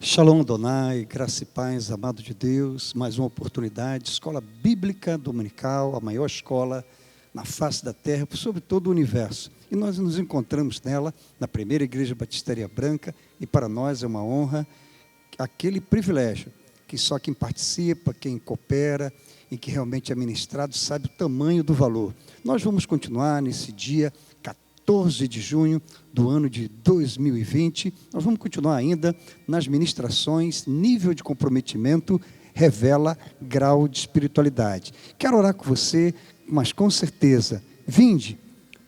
Shalom Adonai, graça e paz, amado de Deus, mais uma oportunidade, escola bíblica dominical, a maior escola na face da terra, sobre todo o universo. E nós nos encontramos nela, na primeira igreja Batistaria Branca, e para nós é uma honra, aquele privilégio, que só quem participa, quem coopera, e que realmente é ministrado, sabe o tamanho do valor. Nós vamos continuar nesse dia 14 de junho do ano de 2020, nós vamos continuar ainda nas ministrações, nível de comprometimento revela grau de espiritualidade. Quero orar com você, mas com certeza, vinde,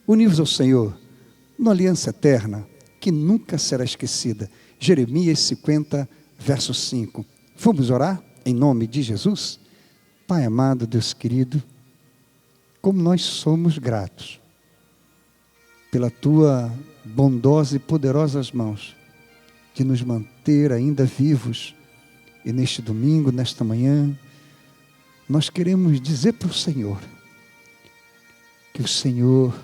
univos ao Senhor, na aliança eterna, que nunca será esquecida. Jeremias 50, verso 5. Vamos orar em nome de Jesus? Pai amado, Deus querido, como nós somos gratos pela Tua bondosa e poderosas mãos, de nos manter ainda vivos, e neste domingo, nesta manhã, nós queremos dizer para o Senhor, que o Senhor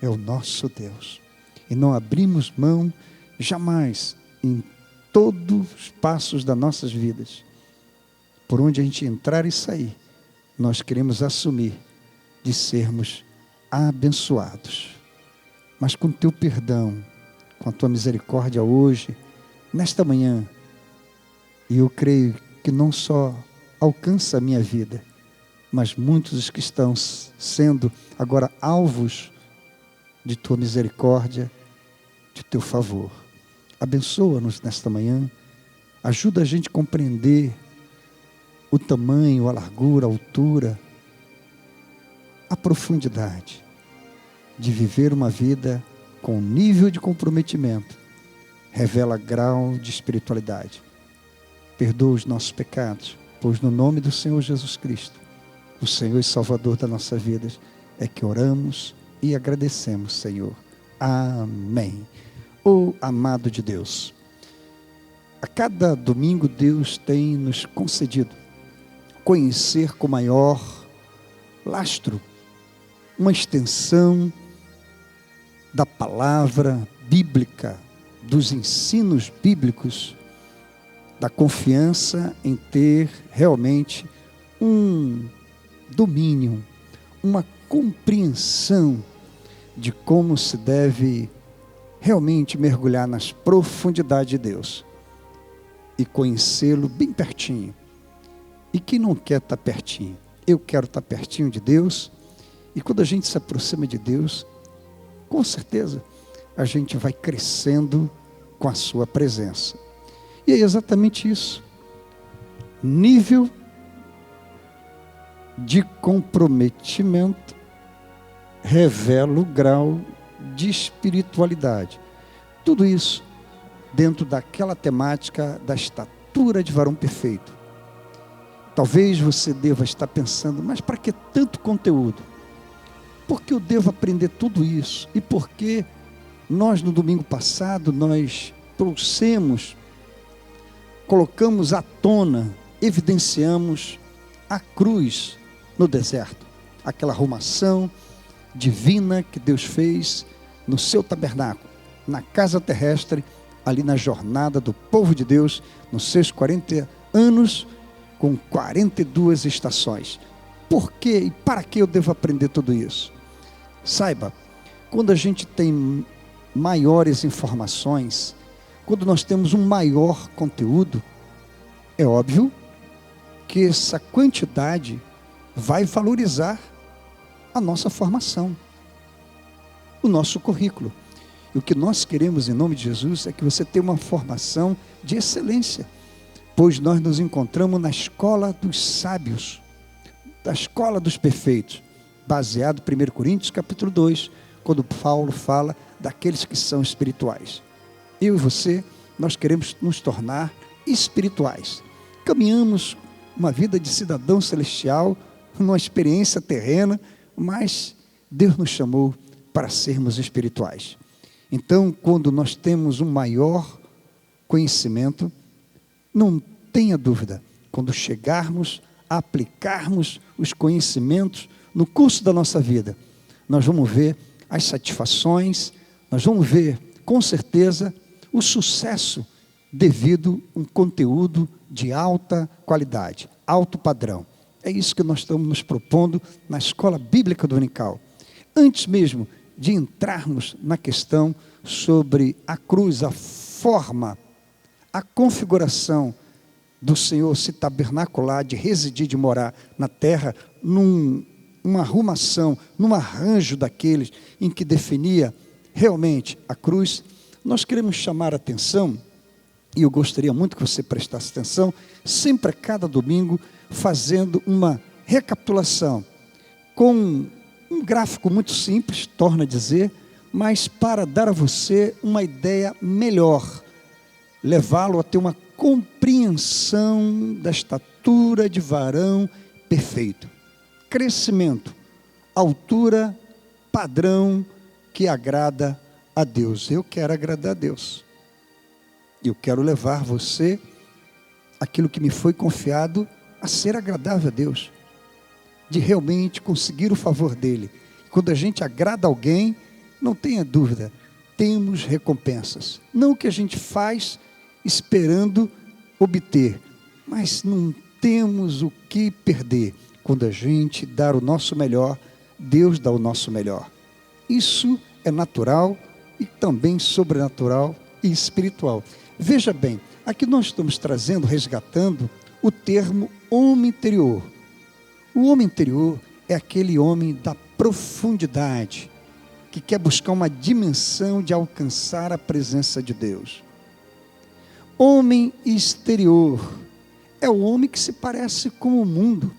é o nosso Deus, e não abrimos mão jamais, em todos os passos das nossas vidas, por onde a gente entrar e sair, nós queremos assumir de sermos abençoados. Mas com Teu perdão, com a Tua misericórdia hoje, nesta manhã, e eu creio que não só alcança a minha vida, mas muitos que estão sendo agora alvos de Tua misericórdia, de Teu favor. Abençoa-nos nesta manhã, ajuda a gente a compreender o tamanho, a largura, a altura, a profundidade de viver uma vida com nível de comprometimento, revela grau de espiritualidade. Perdoa os nossos pecados, pois no nome do Senhor Jesus Cristo, o Senhor e Salvador da nossa vida, é que oramos e agradecemos, Senhor. Amém. Oh, amado de Deus, a cada domingo Deus tem nos concedido conhecer com maior lastro uma extensão da palavra bíblica, dos ensinos bíblicos, da confiança em ter realmente um domínio, uma compreensão de como se deve realmente mergulhar nas profundidades de Deus e conhecê-lo bem pertinho. E quem não quer estar pertinho? Eu quero estar pertinho de Deus, e quando a gente se aproxima de Deus, com certeza, a gente vai crescendo com a sua presença. E é exatamente isso. Nível de comprometimento revela o grau de espiritualidade. Tudo isso dentro daquela temática da estatura de varão perfeito. Talvez você deva estar pensando, mas para que tanto conteúdo? Por que eu devo aprender tudo isso? E por que nós, no domingo passado, nós colocamos à tona, evidenciamos a cruz no deserto, aquela arrumação divina que Deus fez no seu tabernáculo, na casa terrestre, ali na jornada do povo de Deus, nos seus 40 anos, com 42 estações. Por que e para que eu devo aprender tudo isso? Saiba, quando a gente tem maiores informações, quando nós temos um maior conteúdo, é óbvio que essa quantidade vai valorizar a nossa formação, o nosso currículo. E o que nós queremos em nome de Jesus é que você tenha uma formação de excelência, pois nós nos encontramos na escola dos sábios, da escola dos perfeitos, baseado em 1 Coríntios capítulo 2, quando Paulo fala daqueles que são espirituais. Eu e você, nós queremos nos tornar espirituais. Caminhamos uma vida de cidadão celestial, numa experiência terrena, mas Deus nos chamou para sermos espirituais. Então, quando nós temos um maior conhecimento, não tenha dúvida, quando chegarmos a aplicarmos os conhecimentos no curso da nossa vida, nós vamos ver as satisfações, nós vamos ver, com certeza, o sucesso devido a um conteúdo de alta qualidade, alto padrão. É isso que nós estamos nos propondo na Escola Bíblica Dominical. Antes mesmo de entrarmos na questão sobre a cruz, a forma, a configuração do Senhor se tabernacular, de residir, de morar na terra, numa arrumação, num arranjo daqueles em que definia realmente a cruz, nós queremos chamar a atenção, e eu gostaria muito que você prestasse atenção, sempre a cada domingo, fazendo uma recapitulação, com um gráfico muito simples, torna a dizer, mas para dar a você uma ideia melhor, levá-lo a ter uma compreensão da estatura de varão perfeito. Crescimento, altura, padrão que agrada a Deus. Eu quero agradar a Deus. Eu quero levar você aquilo que me foi confiado a ser agradável a Deus, de realmente conseguir o favor dele. Quando a gente agrada alguém, não tenha dúvida, temos recompensas. Não o que a gente faz esperando obter, mas não temos o que perder. Quando a gente dar o nosso melhor, Deus dá o nosso melhor. Isso é natural e também sobrenatural e espiritual. Veja bem, aqui nós estamos trazendo, resgatando o termo homem interior. O homem interior é aquele homem da profundidade, que quer buscar uma dimensão de alcançar a presença de Deus. Homem exterior é o homem que se parece com o mundo,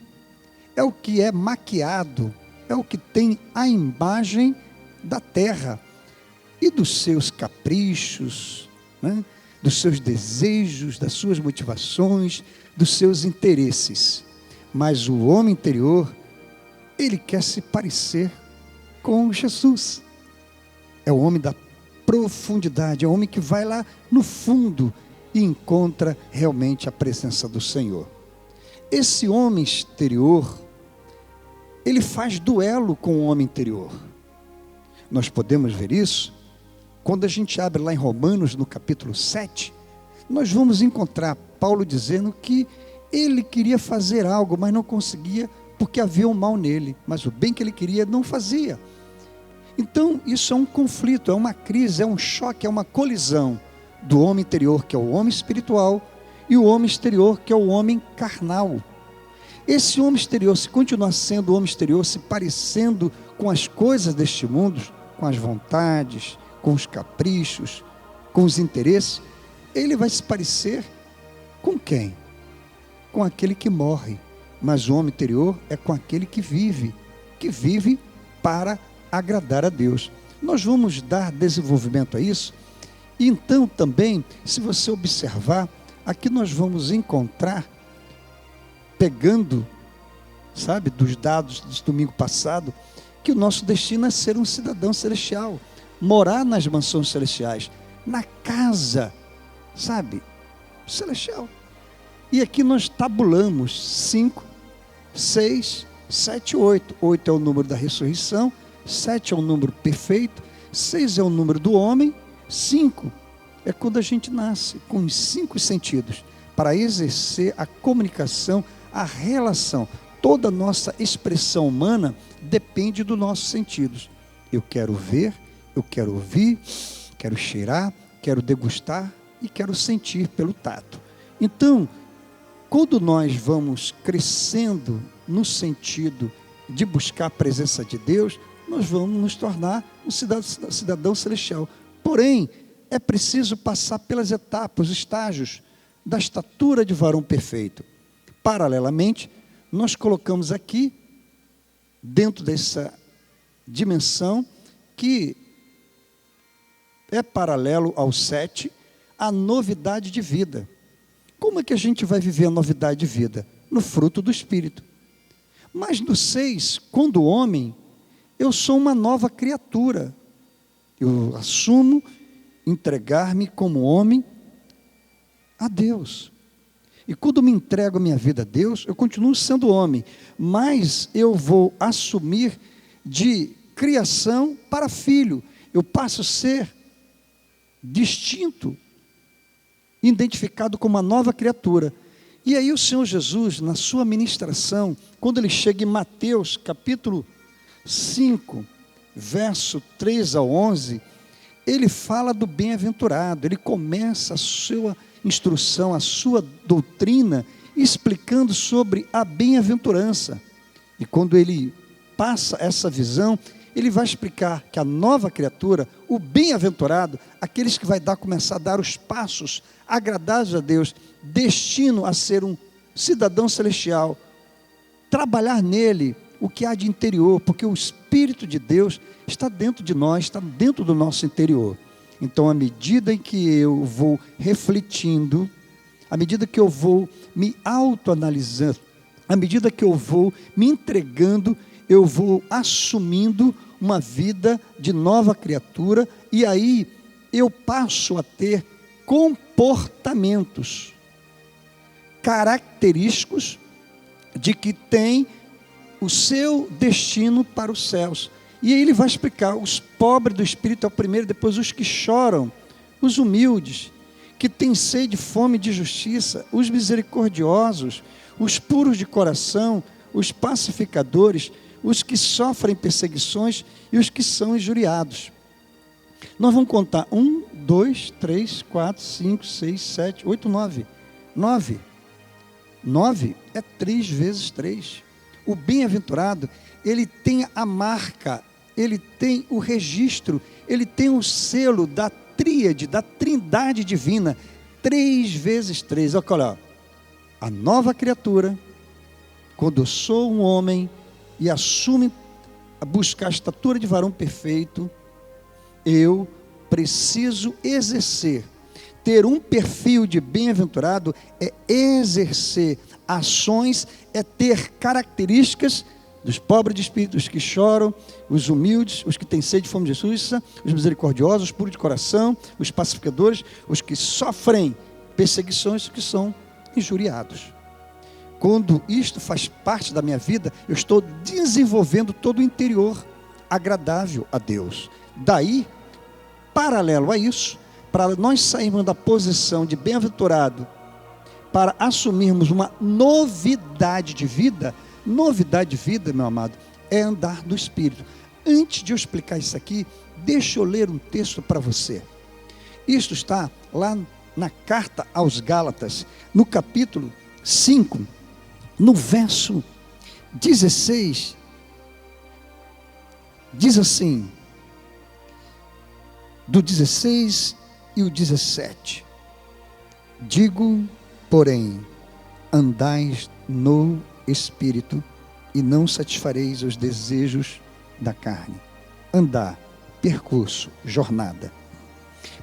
é o que é maquiado, é o que tem a imagem da terra e dos seus caprichos, né? Dos seus desejos, das suas motivações, dos seus interesses. Mas o homem interior, ele quer se parecer com Jesus. É o homem da profundidade, é o homem que vai lá no fundo e encontra realmente a presença do Senhor. Esse homem exterior, ele faz duelo com o homem interior. Nós podemos ver isso quando a gente abre lá em Romanos, no capítulo 7, nós vamos encontrar Paulo dizendo que ele queria fazer algo, mas não conseguia porque havia um mal nele, mas o bem que ele queria não fazia. Então isso é um conflito, é uma crise, é um choque, é uma colisão do homem interior, que é o homem espiritual, e o homem exterior, que é o homem carnal. Esse homem exterior, se continuar sendo o homem exterior, se parecendo com as coisas deste mundo, com as vontades, com os caprichos, com os interesses, ele vai se parecer com quem? Com aquele que morre. Mas o homem interior é com aquele que vive para agradar a Deus. Nós vamos dar desenvolvimento a isso. E então também, se você observar, aqui nós vamos encontrar, pegando, sabe, dos dados do domingo passado, que o nosso destino é ser um cidadão celestial, morar nas mansões celestiais, na casa, sabe, celestial. E aqui nós tabulamos 5, 6, 7, 8. 8 é o número da ressurreição, 7 é o número perfeito, 6 é o número do homem, 5 é quando a gente nasce, com os 5 sentidos, para exercer a comunicação, a relação. Toda a nossa expressão humana depende dos nossos sentidos. Eu quero ver, eu quero ouvir, quero cheirar, quero degustar e quero sentir pelo tato. Então, quando nós vamos crescendo no sentido de buscar a presença de Deus, nós vamos nos tornar um cidadão celestial. Porém, é preciso passar pelas etapas, os estágios da estatura de varão perfeito. Paralelamente, nós colocamos aqui, dentro dessa dimensão, que é paralelo ao 7, a novidade de vida. Como é que a gente vai viver a novidade de vida? No fruto do Espírito. Mas no 6, quando homem, eu sou uma nova criatura. Eu assumo entregar-me como homem a Deus. E quando me entrego a minha vida a Deus, eu continuo sendo homem, mas eu vou assumir de criação para filho. Eu passo a ser distinto identificado como uma nova criatura. E aí o Senhor Jesus, na sua ministração, quando ele chega em Mateus, capítulo 5, verso 3 ao 11, ele fala do bem-aventurado, ele começa a sua instrução, a sua doutrina, explicando sobre a bem-aventurança. E quando ele passa essa visão, ele vai explicar que a nova criatura, o bem-aventurado, aqueles que vai começar a dar os passos agradáveis a Deus, destino a ser um cidadão celestial, trabalhar nele o que há de interior, porque o Espírito de Deus está dentro de nós, está dentro do nosso interior. Então, à medida em que eu vou refletindo, à medida que eu vou me autoanalisando, à medida que eu vou me entregando, eu vou assumindo uma vida de nova criatura, e aí eu passo a ter comportamentos característicos de que tem o seu destino para os céus. E aí ele vai explicar: os pobres do espírito é o primeiro, depois os que choram, os humildes, que têm sede e fome de justiça, os misericordiosos, os puros de coração, os pacificadores, os que sofrem perseguições e os que são injuriados. Nós vamos contar 1, 2, 3, 4, 5, 6, 7, 8, 9. 9 é 3 vezes 3. O bem-aventurado, ele tem a marca, ele tem o registro, ele tem o selo da tríade, da trindade divina. 3 vezes 3, olha lá. A nova criatura, quando eu sou um homem e assumo a buscar a estatura de varão perfeito, eu preciso exercer. Ter um perfil de bem-aventurado é exercer ações, é ter características dos pobres de espírito, os que choram, os humildes, os que têm sede e fome de justiça, os misericordiosos, os puros de coração, os pacificadores, os que sofrem perseguições, os que são injuriados. Quando isto faz parte da minha vida, eu estou desenvolvendo todo o interior agradável a Deus. Daí, paralelo a isso, para nós sairmos da posição de bem-aventurado, para assumirmos uma novidade de vida, meu amado, é andar no Espírito. Antes de eu explicar isso aqui, deixa eu ler um texto para você. Isto está lá na carta aos Gálatas, no capítulo 5, no verso 16, diz assim, do 16 e o 17, digo, porém, andais no Espírito e não satisfareis os desejos da carne. Andar, percurso, jornada.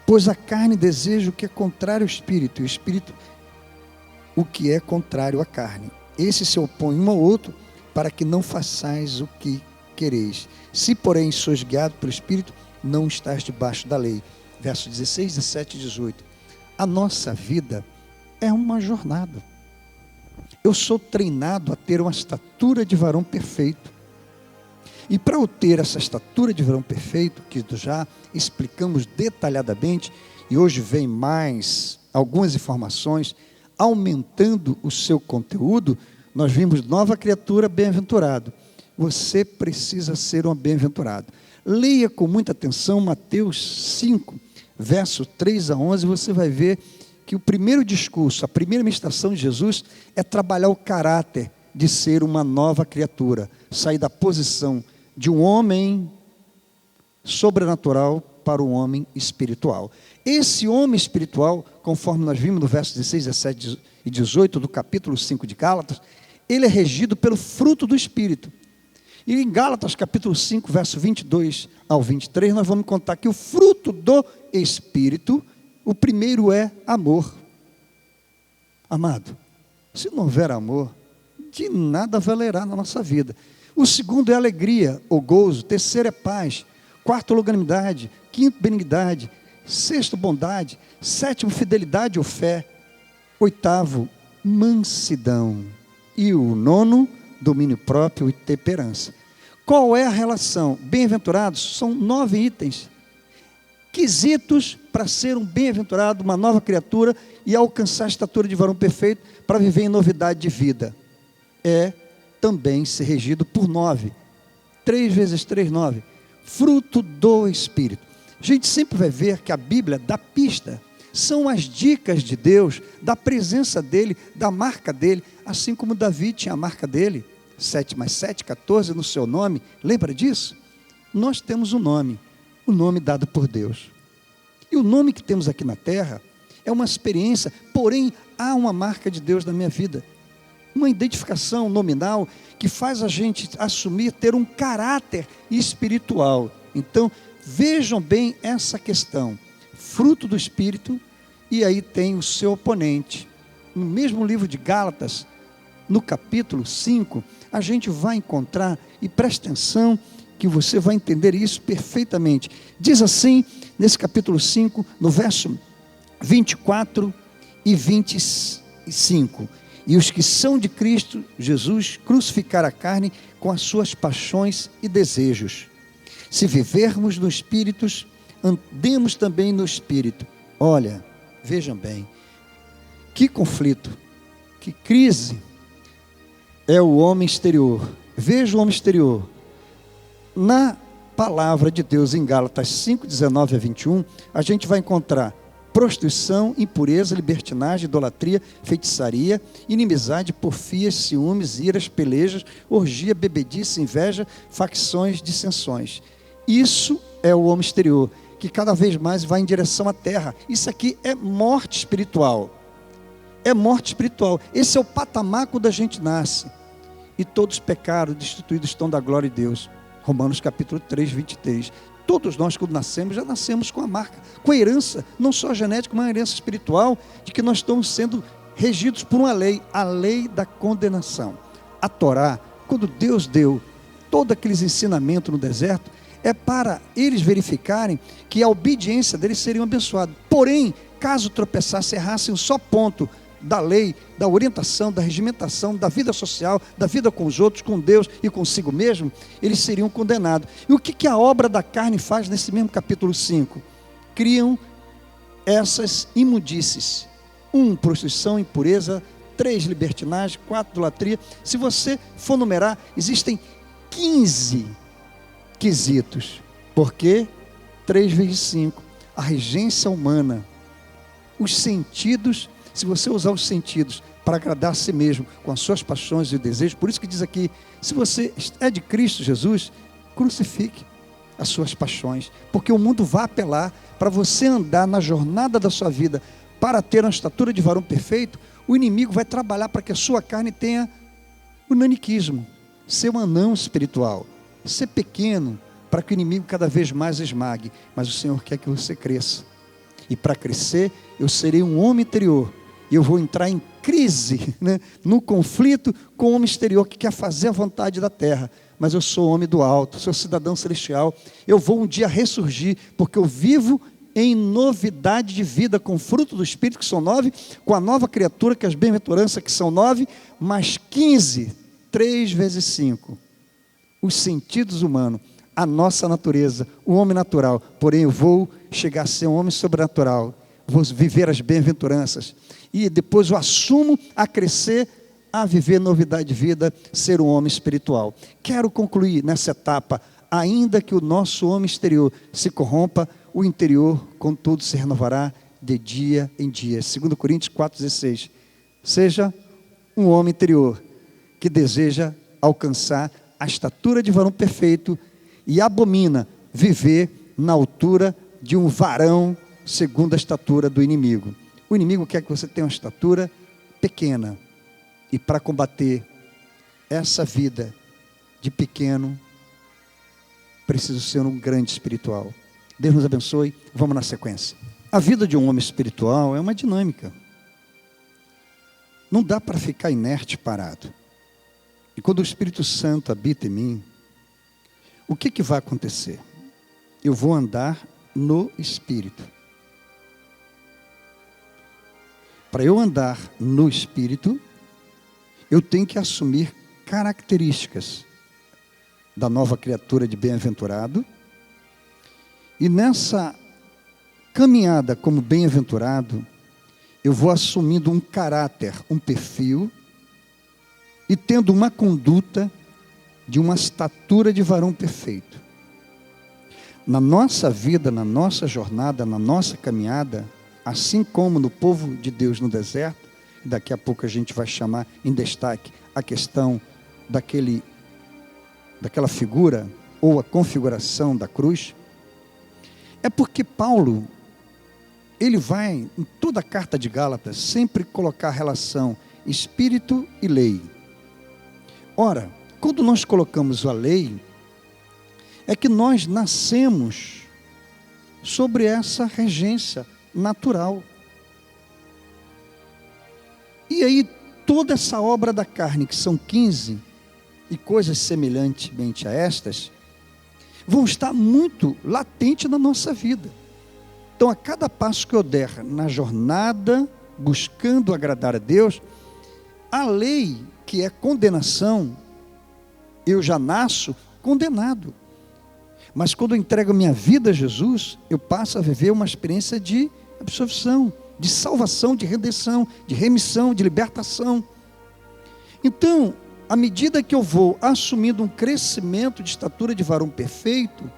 Pois a carne deseja o que é contrário ao Espírito, e o Espírito o que é contrário à carne. Esse se opõe um ao outro, para que não façais o que quereis. Se, porém, sois guiados pelo Espírito, não estás debaixo da lei. Versos 16, 17 e 18. A nossa vida é uma jornada. Eu sou treinado a ter uma estatura de varão perfeito. E para eu ter essa estatura de varão perfeito, que já explicamos detalhadamente, e hoje vem mais algumas informações, aumentando o seu conteúdo, nós vimos nova criatura, bem-aventurado. Você precisa ser um bem-aventurado. Leia com muita atenção Mateus 5, verso 3 a 11, você vai ver que o primeiro discurso, a primeira ministração de Jesus é trabalhar o caráter de ser uma nova criatura, sair da posição de um homem sobrenatural para um homem espiritual. Esse homem espiritual, conforme nós vimos no verso 16, 17 e 18 do capítulo 5 de Gálatas, ele é regido pelo fruto do Espírito. E em Gálatas capítulo 5, verso 22 ao 23, nós vamos contar que o fruto do Espírito, o primeiro é amor. Amado, se não houver amor, de nada valerá na nossa vida. O segundo é alegria ou gozo, terceiro é paz, quarto longanimidade, quinto benignidade, sexto bondade, sétimo fidelidade ou fé, oitavo mansidão e o nono domínio próprio e temperança. Qual é a relação? Bem-aventurados são 9 itens, quesitos para ser um bem-aventurado, uma nova criatura e alcançar a estatura de varão perfeito para viver em novidade de vida. É também ser regido por 9. 3 vezes 3, 9. Fruto do Espírito. A gente sempre vai ver que a Bíblia dá pista. São as dicas de Deus, da presença dEle, da marca dEle, assim como Davi tinha a marca dEle, 7 mais 7, 14 no seu nome, lembra disso? Nós temos um nome, o nome dado por Deus. E o nome que temos aqui na terra é uma experiência, porém há uma marca de Deus na minha vida. Uma identificação nominal que faz a gente assumir, ter um caráter espiritual. Então, vejam bem essa questão. Fruto do Espírito, e aí tem o seu oponente. No mesmo livro de Gálatas, no capítulo 5, a gente vai encontrar, e preste atenção, que você vai entender isso perfeitamente. Diz assim, nesse capítulo 5, no verso 24 e 25. E os que são de Cristo Jesus crucificaram a carne com as suas paixões e desejos. Se vivermos no Espírito, andemos também no Espírito. Olha, vejam bem, que conflito, que crise é o homem exterior. Veja o homem exterior. Na palavra de Deus em Gálatas 5, 19 a 21, a gente vai encontrar prostituição, impureza, libertinagem, idolatria, feitiçaria, inimizade, porfias, ciúmes, iras, pelejas, orgia, bebedice, inveja, facções, dissensões. Isso é o homem exterior, que cada vez mais vai em direção à terra. Isso aqui é morte espiritual. É morte espiritual. Esse é o patamar quando a gente nasce. E todos pecaram, destituídos estão da glória de Deus. Romanos capítulo 3, 23. Todos nós, quando nascemos, já nascemos com a marca, com a herança, não só genética, mas uma herança espiritual, de que nós estamos sendo regidos por uma lei, a lei da condenação. A Torá, quando Deus deu todos aqueles ensinamentos no deserto, é para eles verificarem que a obediência deles seria abençoada. Porém, caso tropeçassem, errassem um só ponto da lei, da orientação, da regimentação, da vida social, da vida com os outros, com Deus e consigo mesmo, eles seriam condenados. E o que a obra da carne faz nesse mesmo capítulo 5? Criam essas imundícies. 1, prostituição, impureza. 3, libertinagem. 4, idolatria. Se você for numerar, existem 15 quesitos. Por quê? 3 vezes 5. A regência humana. Os sentidos. Se você usar os sentidos para agradar a si mesmo, com as suas paixões e desejos, por isso que diz aqui, se você é de Cristo Jesus, crucifique as suas paixões, porque o mundo vai apelar para você andar na jornada da sua vida, para ter uma estatura de varão perfeito, o inimigo vai trabalhar para que a sua carne tenha o naniquismo, ser um anão espiritual, ser pequeno, para que o inimigo cada vez mais esmague, mas o Senhor quer que você cresça, e para crescer, eu serei um homem interior, e eu vou entrar em crise, né, no conflito com o homem exterior que quer fazer a vontade da terra. Mas eu sou homem do alto, sou cidadão celestial. Eu vou um dia ressurgir, porque eu vivo em novidade de vida, com fruto do Espírito, que são 9, com a nova criatura, que é as bem-aventuranças, que são 9, mais 15, 3 vezes 5. Os sentidos humanos, a nossa natureza, o homem natural. Porém, eu vou chegar a ser um homem sobrenatural. Vou viver as bem-aventuranças. E depois eu assumo a crescer, a viver novidade de vida, ser um homem espiritual. Quero concluir nessa etapa, ainda que o nosso homem exterior se corrompa, o interior, contudo, se renovará de dia em dia. 2 Coríntios 4,16. Seja um homem interior que deseja alcançar a estatura de varão perfeito e abomina viver na altura de um varão segundo a estatura do inimigo. O inimigo quer que você tenha uma estatura pequena. E para combater essa vida de pequeno, preciso ser um grande espiritual. Deus nos abençoe. Vamos na sequência. A vida de um homem espiritual é uma dinâmica. Não dá para ficar inerte, parado. E quando o Espírito Santo habita em mim, o que vai acontecer? Eu vou andar no Espírito. Para eu andar no Espírito, eu tenho que assumir características da nova criatura de bem-aventurado. E nessa caminhada como bem-aventurado, eu vou assumindo um caráter, um perfil, e tendo uma conduta de uma estatura de varão perfeito. Na nossa vida, na nossa jornada, na nossa caminhada, assim como no povo de Deus no deserto, daqui a pouco a gente vai chamar em destaque a questão daquela figura ou a configuração da cruz, é porque Paulo, ele vai, em toda a carta de Gálatas, sempre colocar a relação espírito e lei. Ora, quando nós colocamos a lei, é que nós nascemos sobre essa regência natural. E aí, toda essa obra da carne, que são 15, e coisas semelhantemente a estas, vão estar muito latentes na nossa vida. Então, a cada passo que eu der na jornada, buscando agradar a Deus, a lei, que é condenação, eu já nasço condenado. Mas quando eu entrego minha vida a Jesus, eu passo a viver uma experiência de absolvição, de salvação, de redenção, de remissão, de libertação. Então, à medida que eu vou assumindo um crescimento de estatura de varão perfeito,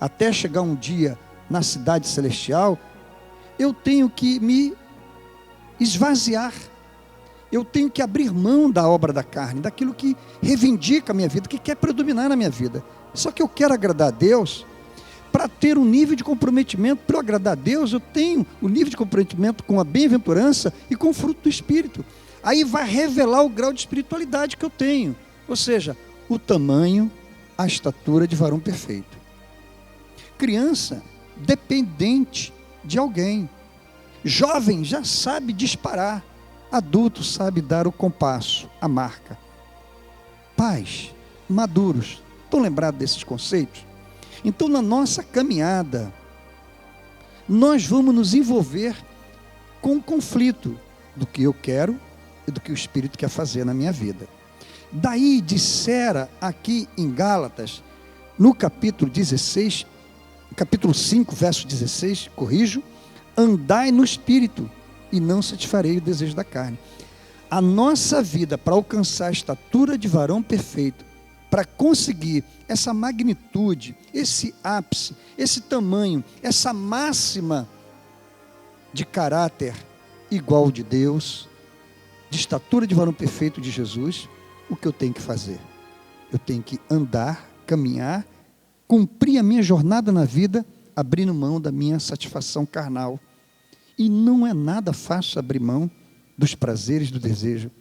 até chegar um dia na cidade celestial, eu tenho que me esvaziar, eu tenho que abrir mão da obra da carne, daquilo que reivindica a minha vida, que quer predominar na minha vida. Só que eu quero agradar a Deus. Para ter um nível de comprometimento, para eu agradar a Deus, eu tenho um nível de comprometimento com a bem-aventurança e com o fruto do Espírito. Aí vai revelar o grau de espiritualidade que eu tenho, ou seja, o tamanho, a estatura de varão perfeito. Criança, dependente de alguém. Jovem já sabe disparar, adulto sabe dar o compasso, a marca. Pais maduros, estão lembrados desses conceitos? Então, na nossa caminhada, nós vamos nos envolver com o conflito do que eu quero e do que o Espírito quer fazer na minha vida. Daí, dissera aqui em Gálatas, no capítulo 16, capítulo 5, verso 16, corrijo, andai no Espírito e não satisfarei o desejo da carne. A nossa vida, para alcançar a estatura de varão perfeito, para conseguir essa magnitude, esse ápice, esse tamanho, essa máxima de caráter igual de Deus, de estatura de varão perfeito de Jesus, o que eu tenho que fazer? Eu tenho que andar, caminhar, cumprir a minha jornada na vida, abrindo mão da minha satisfação carnal. E não é nada fácil abrir mão dos prazeres do desejo.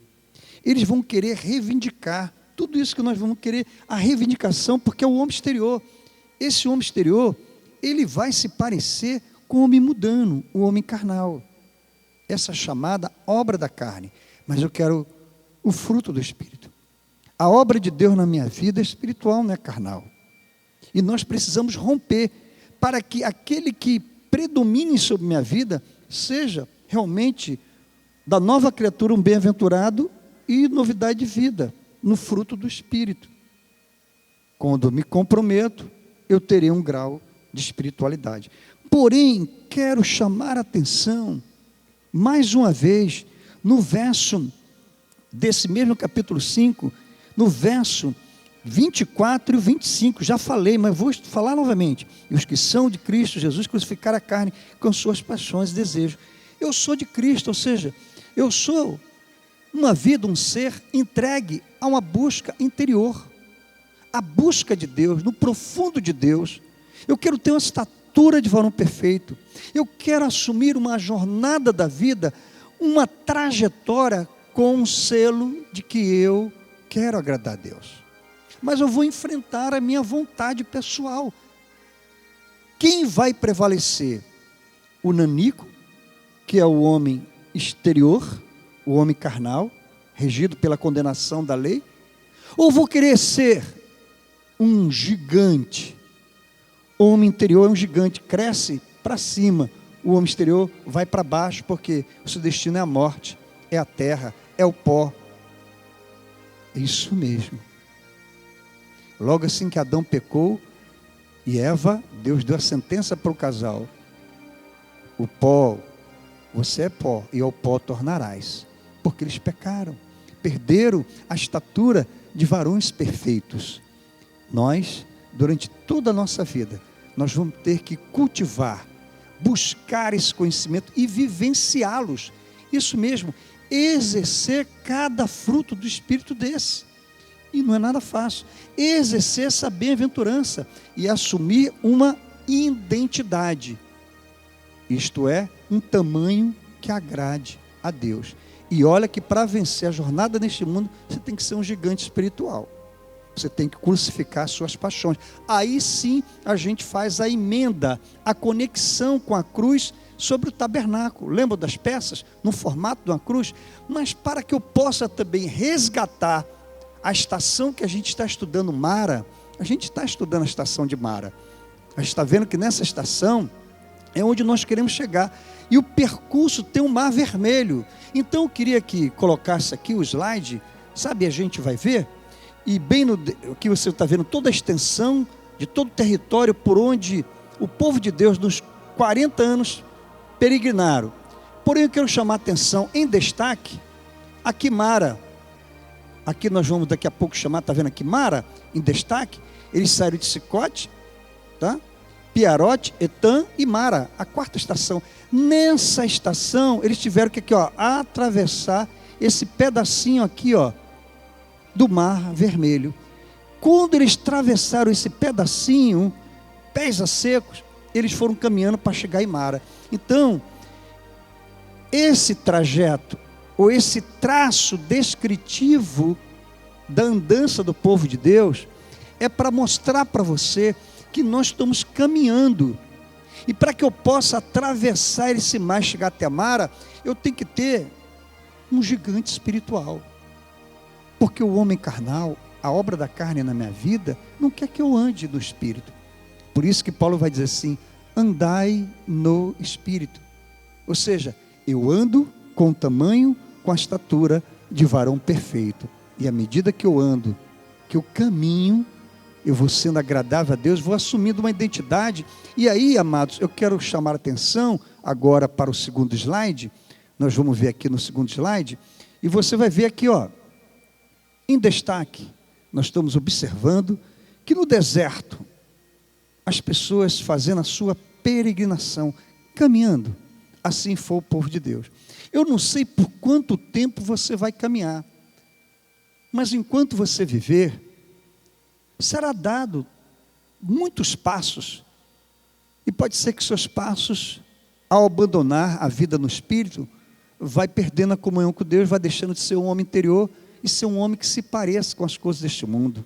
Eles vão querer reivindicar tudo isso que nós vamos querer, a reivindicação, porque é o homem exterior. Esse homem exterior, ele vai se parecer com o homem mundano, o homem carnal. Essa chamada obra da carne. Mas eu quero o fruto do Espírito. A obra de Deus na minha vida é espiritual, não é carnal. E nós precisamos romper para que aquele que predomine sobre minha vida seja realmente da nova criatura um bem-aventurado e novidade de vida, no fruto do Espírito. Quando eu me comprometo, eu terei um grau de espiritualidade. Porém, quero chamar a atenção, mais uma vez, no verso desse mesmo capítulo 5, no verso 24 e 25, já falei, mas vou falar novamente. E os que são de Cristo Jesus crucificaram a carne com suas paixões e desejos. Eu sou de Cristo, ou seja, eu sou uma vida, um ser entregue a uma busca interior, a busca de Deus, no profundo de Deus. Eu quero ter uma estatura de varão perfeito, eu quero assumir uma jornada da vida, uma trajetória com um selo de que eu quero agradar a Deus. Mas eu vou enfrentar a minha vontade pessoal. Quem vai prevalecer? O nanico, que é o homem exterior, o homem carnal, regido pela condenação da lei? Ou vou querer ser um gigante? O homem interior é um gigante, cresce para cima. O homem exterior vai para baixo, porque o seu destino é a morte, é a terra, é o pó. É isso mesmo. Logo assim que Adão pecou e Eva, Deus deu a sentença para o casal. o pó, você é pó, e ao pó tornarás. Porque eles pecaram, perderam a estatura de varões perfeitos. Nós, durante toda a nossa vida, nós vamos ter que cultivar, buscar esse conhecimento e vivenciá-los. Isso mesmo, exercer cada fruto do Espírito desse. E não é nada fácil. Exercer essa bem-aventurança e assumir uma identidade. Isto é, um tamanho que agrade a Deus. E olha que para vencer a jornada neste mundo, você tem que ser um gigante espiritual. Você tem que crucificar suas paixões. Aí sim a gente faz a emenda, a conexão com a cruz sobre o tabernáculo. Lembra das peças? No formato de uma cruz? Mas para que eu possa também resgatar a estação que a gente está estudando, Mara, a gente está estudando a estação de Mara. A gente está vendo que nessa estação é onde nós queremos chegar. E o percurso tem um mar vermelho. Então eu queria que colocasse aqui o slide, sabe, a gente vai ver. E bem no que você está vendo, toda a extensão de todo o território por onde o povo de Deus nos 40 anos peregrinaram. Porém eu quero chamar a atenção em destaque aqui Mara. Aqui nós vamos daqui a pouco chamar, está vendo aqui Mara em destaque. Eles saíram de Sicote, tá? Piarote, Etam e Mara, a quarta estação. Nessa estação eles tiveram que aqui, ó, atravessar esse pedacinho aqui, ó, do Mar Vermelho. Quando eles atravessaram esse pedacinho, pés a secos, eles foram caminhando para chegar em Mara. Então, esse trajeto, ou esse traço descritivo da andança do povo de Deus, é para mostrar para você que nós estamos caminhando. E para que eu possa atravessar esse mar e chegar até Mara, eu tenho que ter um gigante espiritual. Porque o homem carnal, a obra da carne na minha vida, não quer que eu ande no Espírito. Por isso que Paulo vai dizer assim, andai no Espírito. Ou seja, eu ando com o tamanho, com a estatura de varão perfeito. E à medida que eu ando, que eu caminho, eu vou sendo agradável a Deus, vou assumindo uma identidade. E aí, amados, eu quero chamar a atenção agora para o segundo slide. Nós vamos ver aqui no segundo slide. E você vai ver aqui, ó, em destaque, nós estamos observando que no deserto, as pessoas fazendo a sua peregrinação, caminhando, assim foi o povo de Deus. Eu não sei por quanto tempo você vai caminhar, mas enquanto você viver, será dado muitos passos, e pode ser que seus passos, ao abandonar a vida no Espírito, vai perdendo a comunhão com Deus, vai deixando de ser um homem interior, e ser um homem que se pareça com as coisas deste mundo.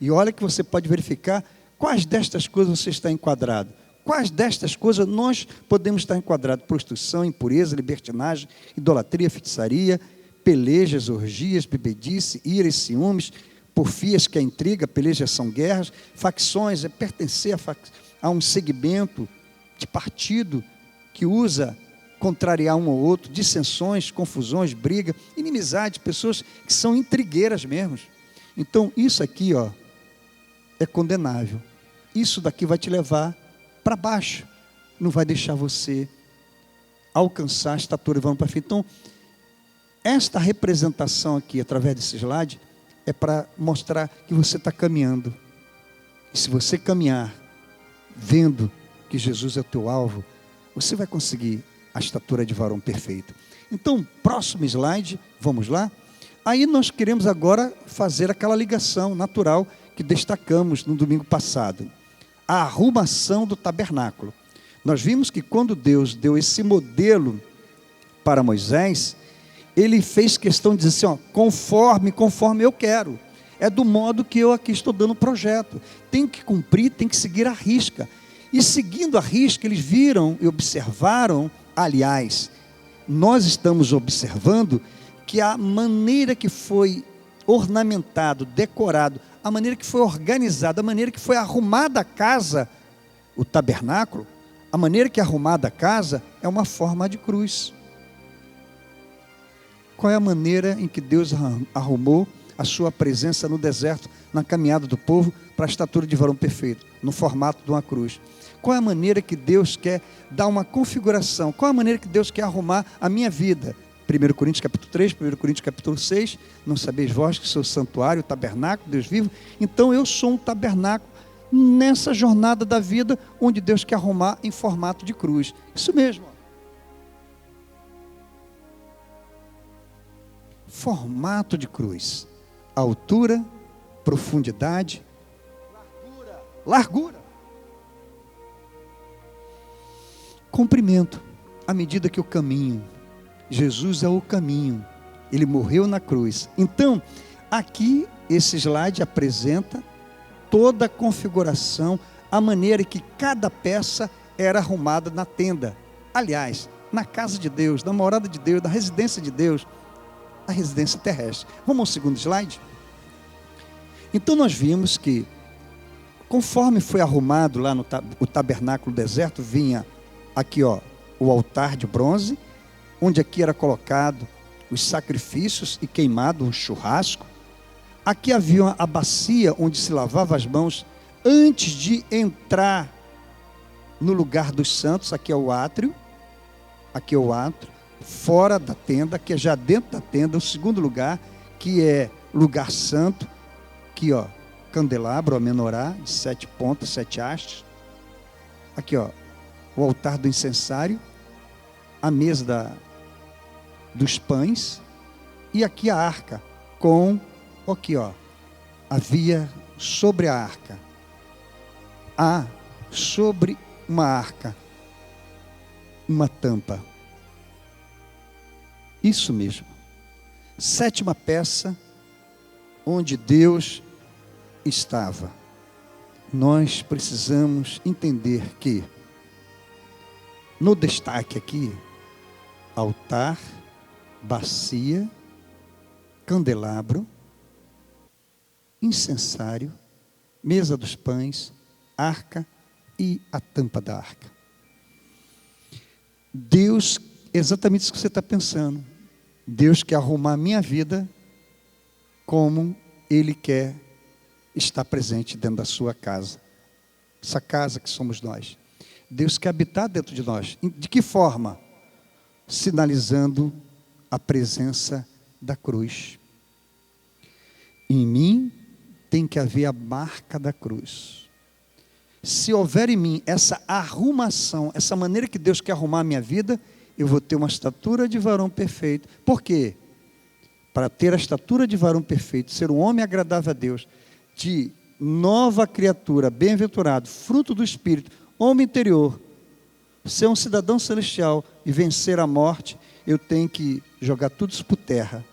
E olha que você pode verificar quais destas coisas você está enquadrado. Quais destas coisas nós podemos estar enquadrados? Prostituição, impureza, libertinagem, idolatria, feitiçaria, pelejas, orgias, bebedice, ira e ciúmes, porfias, que é intriga, pelejas são guerras, facções, é pertencer a um segmento de partido que usa contrariar um ao outro, dissensões, confusões, briga, inimizade, pessoas que são intrigueiras mesmo. Então isso aqui, ó, é condenável. Isso daqui vai te levar para baixo, não vai deixar você alcançar a estatura e vamos para frente. Então, esta representação aqui, através desse slide, é para mostrar que você está caminhando. E se você caminhar, vendo que Jesus é o teu alvo, você vai conseguir a estatura de varão perfeito. Então, próximo slide, vamos lá. Aí nós queremos agora fazer aquela ligação natural que destacamos no domingo passado. A arrumação do tabernáculo. Nós vimos que quando Deus deu esse modelo para Moisés, ele fez questão de dizer assim, ó, conforme eu quero. É do modo que eu aqui estou dando o projeto. Tem que cumprir, tem que seguir a risca. E seguindo a risca, eles viram e observaram. Aliás, nós estamos observando que a maneira que foi ornamentado, decorado, a maneira que foi organizada, a maneira que foi arrumada a casa, o tabernáculo, a maneira que é arrumada a casa é uma forma de cruz. Qual é a maneira em que Deus arrumou a sua presença no deserto, na caminhada do povo, para a estatura de varão perfeito? No formato de uma cruz. Qual é a maneira que Deus quer dar uma configuração? Qual é a maneira que Deus quer arrumar a minha vida? 1 Coríntios capítulo 3, 1 Coríntios capítulo 6, não sabeis vós que sou o santuário, o tabernáculo, Deus vivo? Então eu sou um tabernáculo nessa jornada da vida, onde Deus quer arrumar em formato de cruz. Isso mesmo. Formato de cruz. Altura, profundidade, largura. Comprimento, à medida que eu caminho. Jesus é o caminho. Ele morreu na cruz. Então, aqui, esse slide apresenta toda a configuração, a maneira que cada peça era arrumada na tenda. Aliás, na casa de Deus, na morada de Deus, na residência de Deus, a residência terrestre. Vamos ao segundo slide? Então nós vimos que, conforme foi arrumado lá no tabernáculo deserto, vinha aqui o altar de bronze, onde aqui era colocado os sacrifícios e queimado um churrasco. Aqui havia a bacia onde se lavava as mãos antes de entrar no lugar dos santos. Aqui é o átrio, fora da tenda, que é já dentro da tenda, o segundo lugar, que é lugar santo, aqui candelabro, a menorá, de 7 pontas, 7 hastes. Aqui o altar do incensário, a mesa dos pães, e aqui a arca, com, aqui havia sobre a arca, sobre uma arca, uma tampa. Isso mesmo. 7ª peça, onde Deus estava. Nós precisamos entender que, no destaque aqui, altar, bacia, candelabro, incensário, mesa dos pães, arca e a tampa da arca. Deus, exatamente isso que você está pensando. Deus quer arrumar a minha vida como Ele quer estar presente dentro da sua casa. Essa casa que somos nós. Deus quer habitar dentro de nós. De que forma? Sinalizando a presença da cruz. Em mim tem que haver a marca da cruz. Se houver em mim essa arrumação, essa maneira que Deus quer arrumar a minha vida, eu vou ter uma estatura de varão perfeito. Por quê? Para ter a estatura de varão perfeito, ser um homem agradável a Deus, de nova criatura, bem-aventurado, fruto do Espírito, homem interior, ser um cidadão celestial e vencer a morte, eu tenho que jogar tudo isso por terra.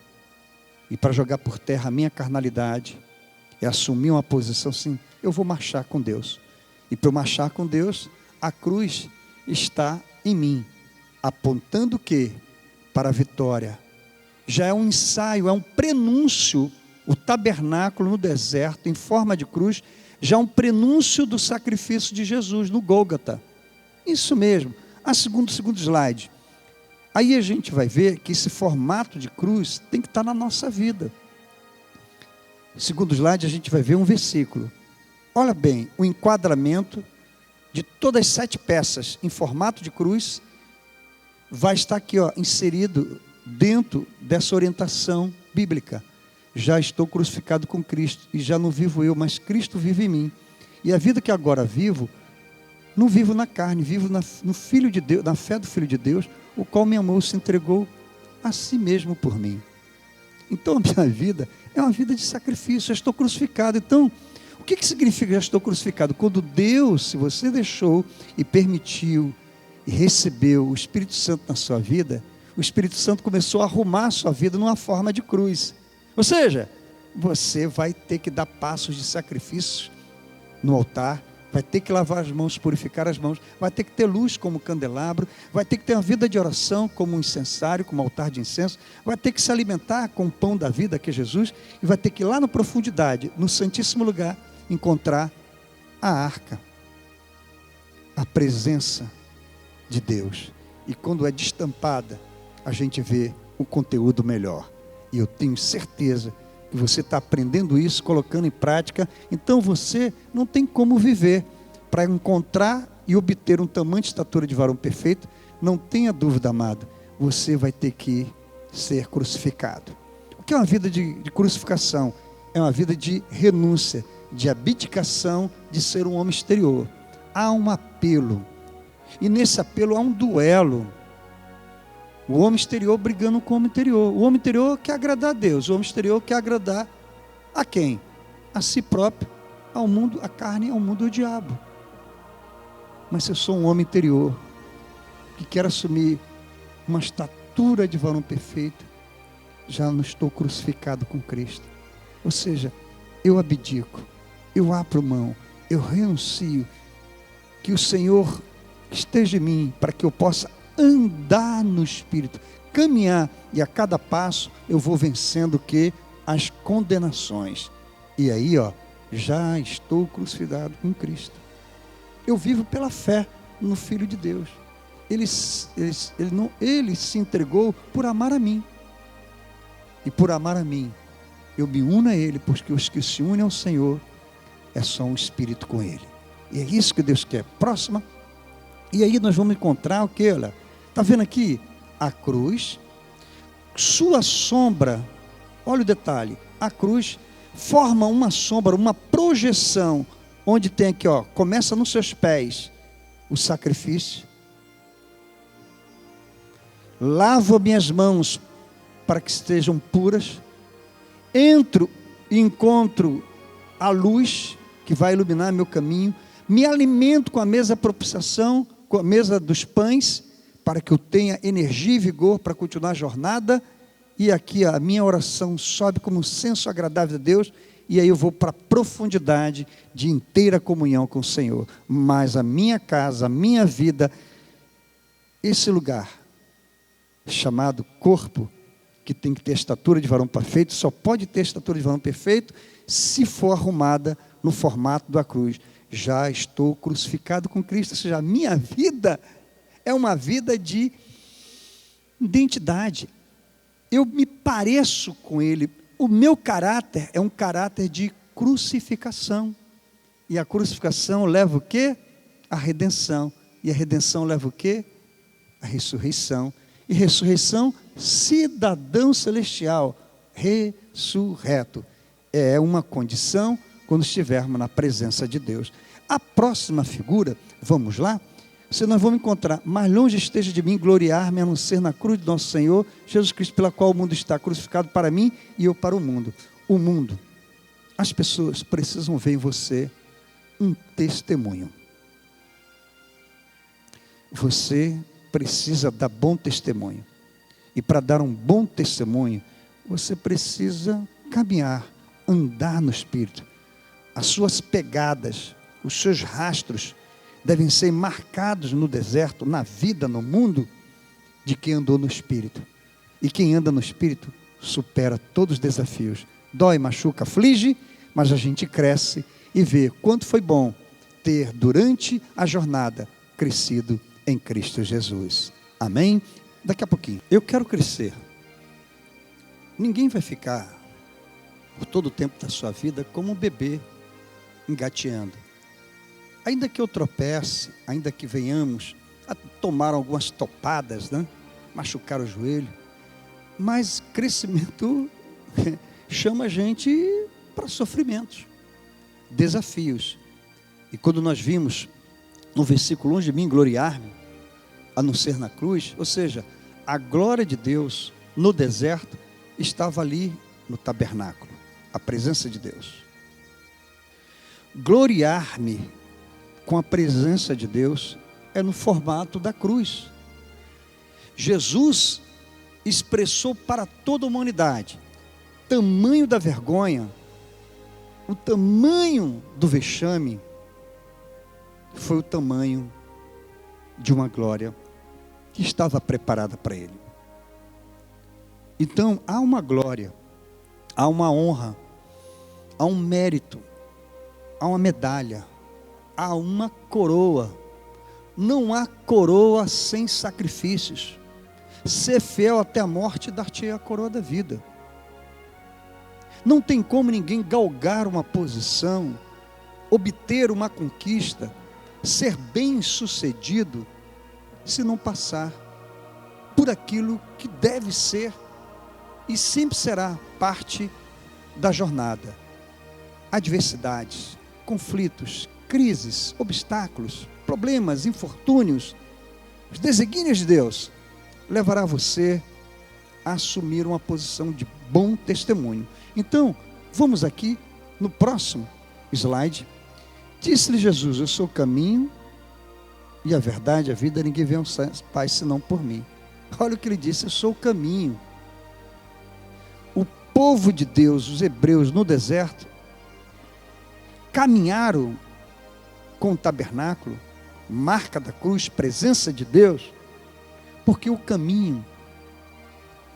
E para jogar por terra a minha carnalidade, é assumir uma posição assim, eu vou marchar com Deus. E para eu marchar com Deus, a cruz está em mim, apontando o quê? Para a vitória. Já é um ensaio, é um prenúncio, o tabernáculo no deserto, em forma de cruz, já é um prenúncio do sacrifício de Jesus no Gólgota. Isso mesmo. Segundo slide. Aí a gente vai ver que esse formato de cruz tem que estar na nossa vida. Segundo slide, a gente vai ver um versículo. Olha bem, o enquadramento de todas as 7 peças em formato de cruz vai estar aqui, inserido dentro dessa orientação bíblica. Já estou crucificado com Cristo e já não vivo eu, mas Cristo vive em mim. E a vida que agora vivo, não vivo na carne, vivo no Filho de Deus, na fé do Filho de Deus, o qual me amou, se entregou a si mesmo por mim. Então a minha vida é uma vida de sacrifício, já estou crucificado. Então, o que significa já estou crucificado? Quando Deus, se você deixou e permitiu e recebeu o Espírito Santo na sua vida, o Espírito Santo começou a arrumar a sua vida numa forma de cruz. Ou seja, você vai ter que dar passos de sacrifício no altar, vai ter que lavar as mãos, purificar as mãos, vai ter que ter luz como candelabro, vai ter que ter uma vida de oração como um incensário, como altar de incenso, vai ter que se alimentar com o pão da vida, que é Jesus, e vai ter que ir lá na profundidade, no santíssimo lugar, encontrar a arca, a presença de Deus. E quando é destampada, a gente vê o conteúdo melhor. E eu tenho certeza que você está aprendendo isso, colocando em prática. Então você não tem como viver para encontrar e obter um tamanho de estatura de varão perfeito, não tenha dúvida, amado, você vai ter que ser crucificado. O que é uma vida de crucificação? É uma vida de renúncia, de abdicação de ser um homem exterior. Há um apelo, e nesse apelo há um duelo. O homem exterior brigando com o homem interior. O homem interior quer agradar a Deus, o homem exterior quer agradar a quem? A si próprio, ao mundo, à carne, ao mundo do diabo. Mas se eu sou um homem interior, que quer assumir uma estatura de varão perfeito, já não estou crucificado com Cristo. Ou seja, eu abdico, eu abro mão, eu renuncio, que o Senhor esteja em mim, para que eu possa andar no Espírito, caminhar, e a cada passo eu vou vencendo o que? As condenações. E aí, já estou crucificado com Cristo. Eu vivo pela fé no Filho de Deus. Ele se entregou por amar a mim. E por amar a mim, eu me uno a Ele, porque os que se unem ao Senhor é só um espírito com Ele. E é isso que Deus quer. Próxima. E aí nós vamos encontrar o que? Olha, está vendo aqui? A cruz, sua sombra, olha o detalhe, a cruz forma uma sombra, uma projeção, onde tem aqui, começa nos seus pés o sacrifício. Lavo minhas mãos para que estejam puras. Entro e encontro a luz que vai iluminar meu caminho. Me alimento com a mesa da propiciação, com a mesa dos pães, para que eu tenha energia e vigor para continuar a jornada. E aqui a minha oração sobe como um senso agradável a Deus, e aí eu vou para a profundidade de inteira comunhão com o Senhor. Mas a minha casa, a minha vida, esse lugar chamado corpo, que tem que ter a estatura de varão perfeito, só pode ter a estatura de varão perfeito se for arrumada no formato da cruz. Já estou crucificado com Cristo. Ou seja, a minha vida é uma vida de identidade. Eu me pareço com Ele. O meu caráter é um caráter de crucificação. E a crucificação leva o quê? A redenção. E a redenção leva o quê? A ressurreição. E ressurreição, cidadão celestial, ressurreto. É uma condição quando estivermos na presença de Deus. A próxima figura, vamos lá? Nós vamos encontrar: mais longe esteja de mim gloriar-me, a não ser na cruz de nosso Senhor Jesus Cristo, pela qual o mundo está crucificado para mim e eu para o mundo. O mundo, as pessoas precisam ver em você um testemunho. Você precisa dar bom testemunho. E para dar um bom testemunho, você precisa caminhar, andar no Espírito. As suas pegadas, os seus rastros devem ser marcados no deserto, na vida, no mundo, de quem andou no Espírito. E quem anda no Espírito supera todos os desafios. Dói, machuca, aflige, mas a gente cresce e vê quanto foi bom ter, durante a jornada, crescido em Cristo Jesus. Amém? Daqui a pouquinho. Eu quero crescer. Ninguém vai ficar por todo o tempo da sua vida como um bebê engateando. Ainda que eu tropece, ainda que venhamos a tomar algumas topadas, machucar o joelho, mas crescimento chama a gente para sofrimentos, desafios. E quando nós vimos no versículo: longe de mim gloriar-me, a não ser na cruz, ou seja, a glória de Deus no deserto estava ali no tabernáculo, a presença de Deus. Gloriar-me com a presença de Deus é no formato da cruz. Jesus expressou para toda a humanidade tamanho da vergonha, o tamanho do vexame, foi o tamanho de uma glória que estava preparada para ele. Então há uma glória, há uma honra, há um mérito, há uma medalha, há uma coroa. Não há coroa sem sacrifícios. Ser fiel até a morte, dar-te a coroa da vida. Não tem como ninguém galgar uma posição, obter uma conquista, ser bem-sucedido se não passar por aquilo que deve ser e sempre será parte da jornada. Adversidades, conflitos, crises, obstáculos, problemas, infortúnios, os desígnios de Deus levará você a assumir uma posição de bom testemunho. Então, vamos aqui no próximo slide. Disse-lhe Jesus: eu sou o caminho e a verdade, a vida, ninguém vê ao Pai senão por mim. Olha o que ele disse: eu sou o caminho. O povo de Deus, os hebreus no deserto, caminharam com o tabernáculo, marca da cruz, presença de Deus, porque o caminho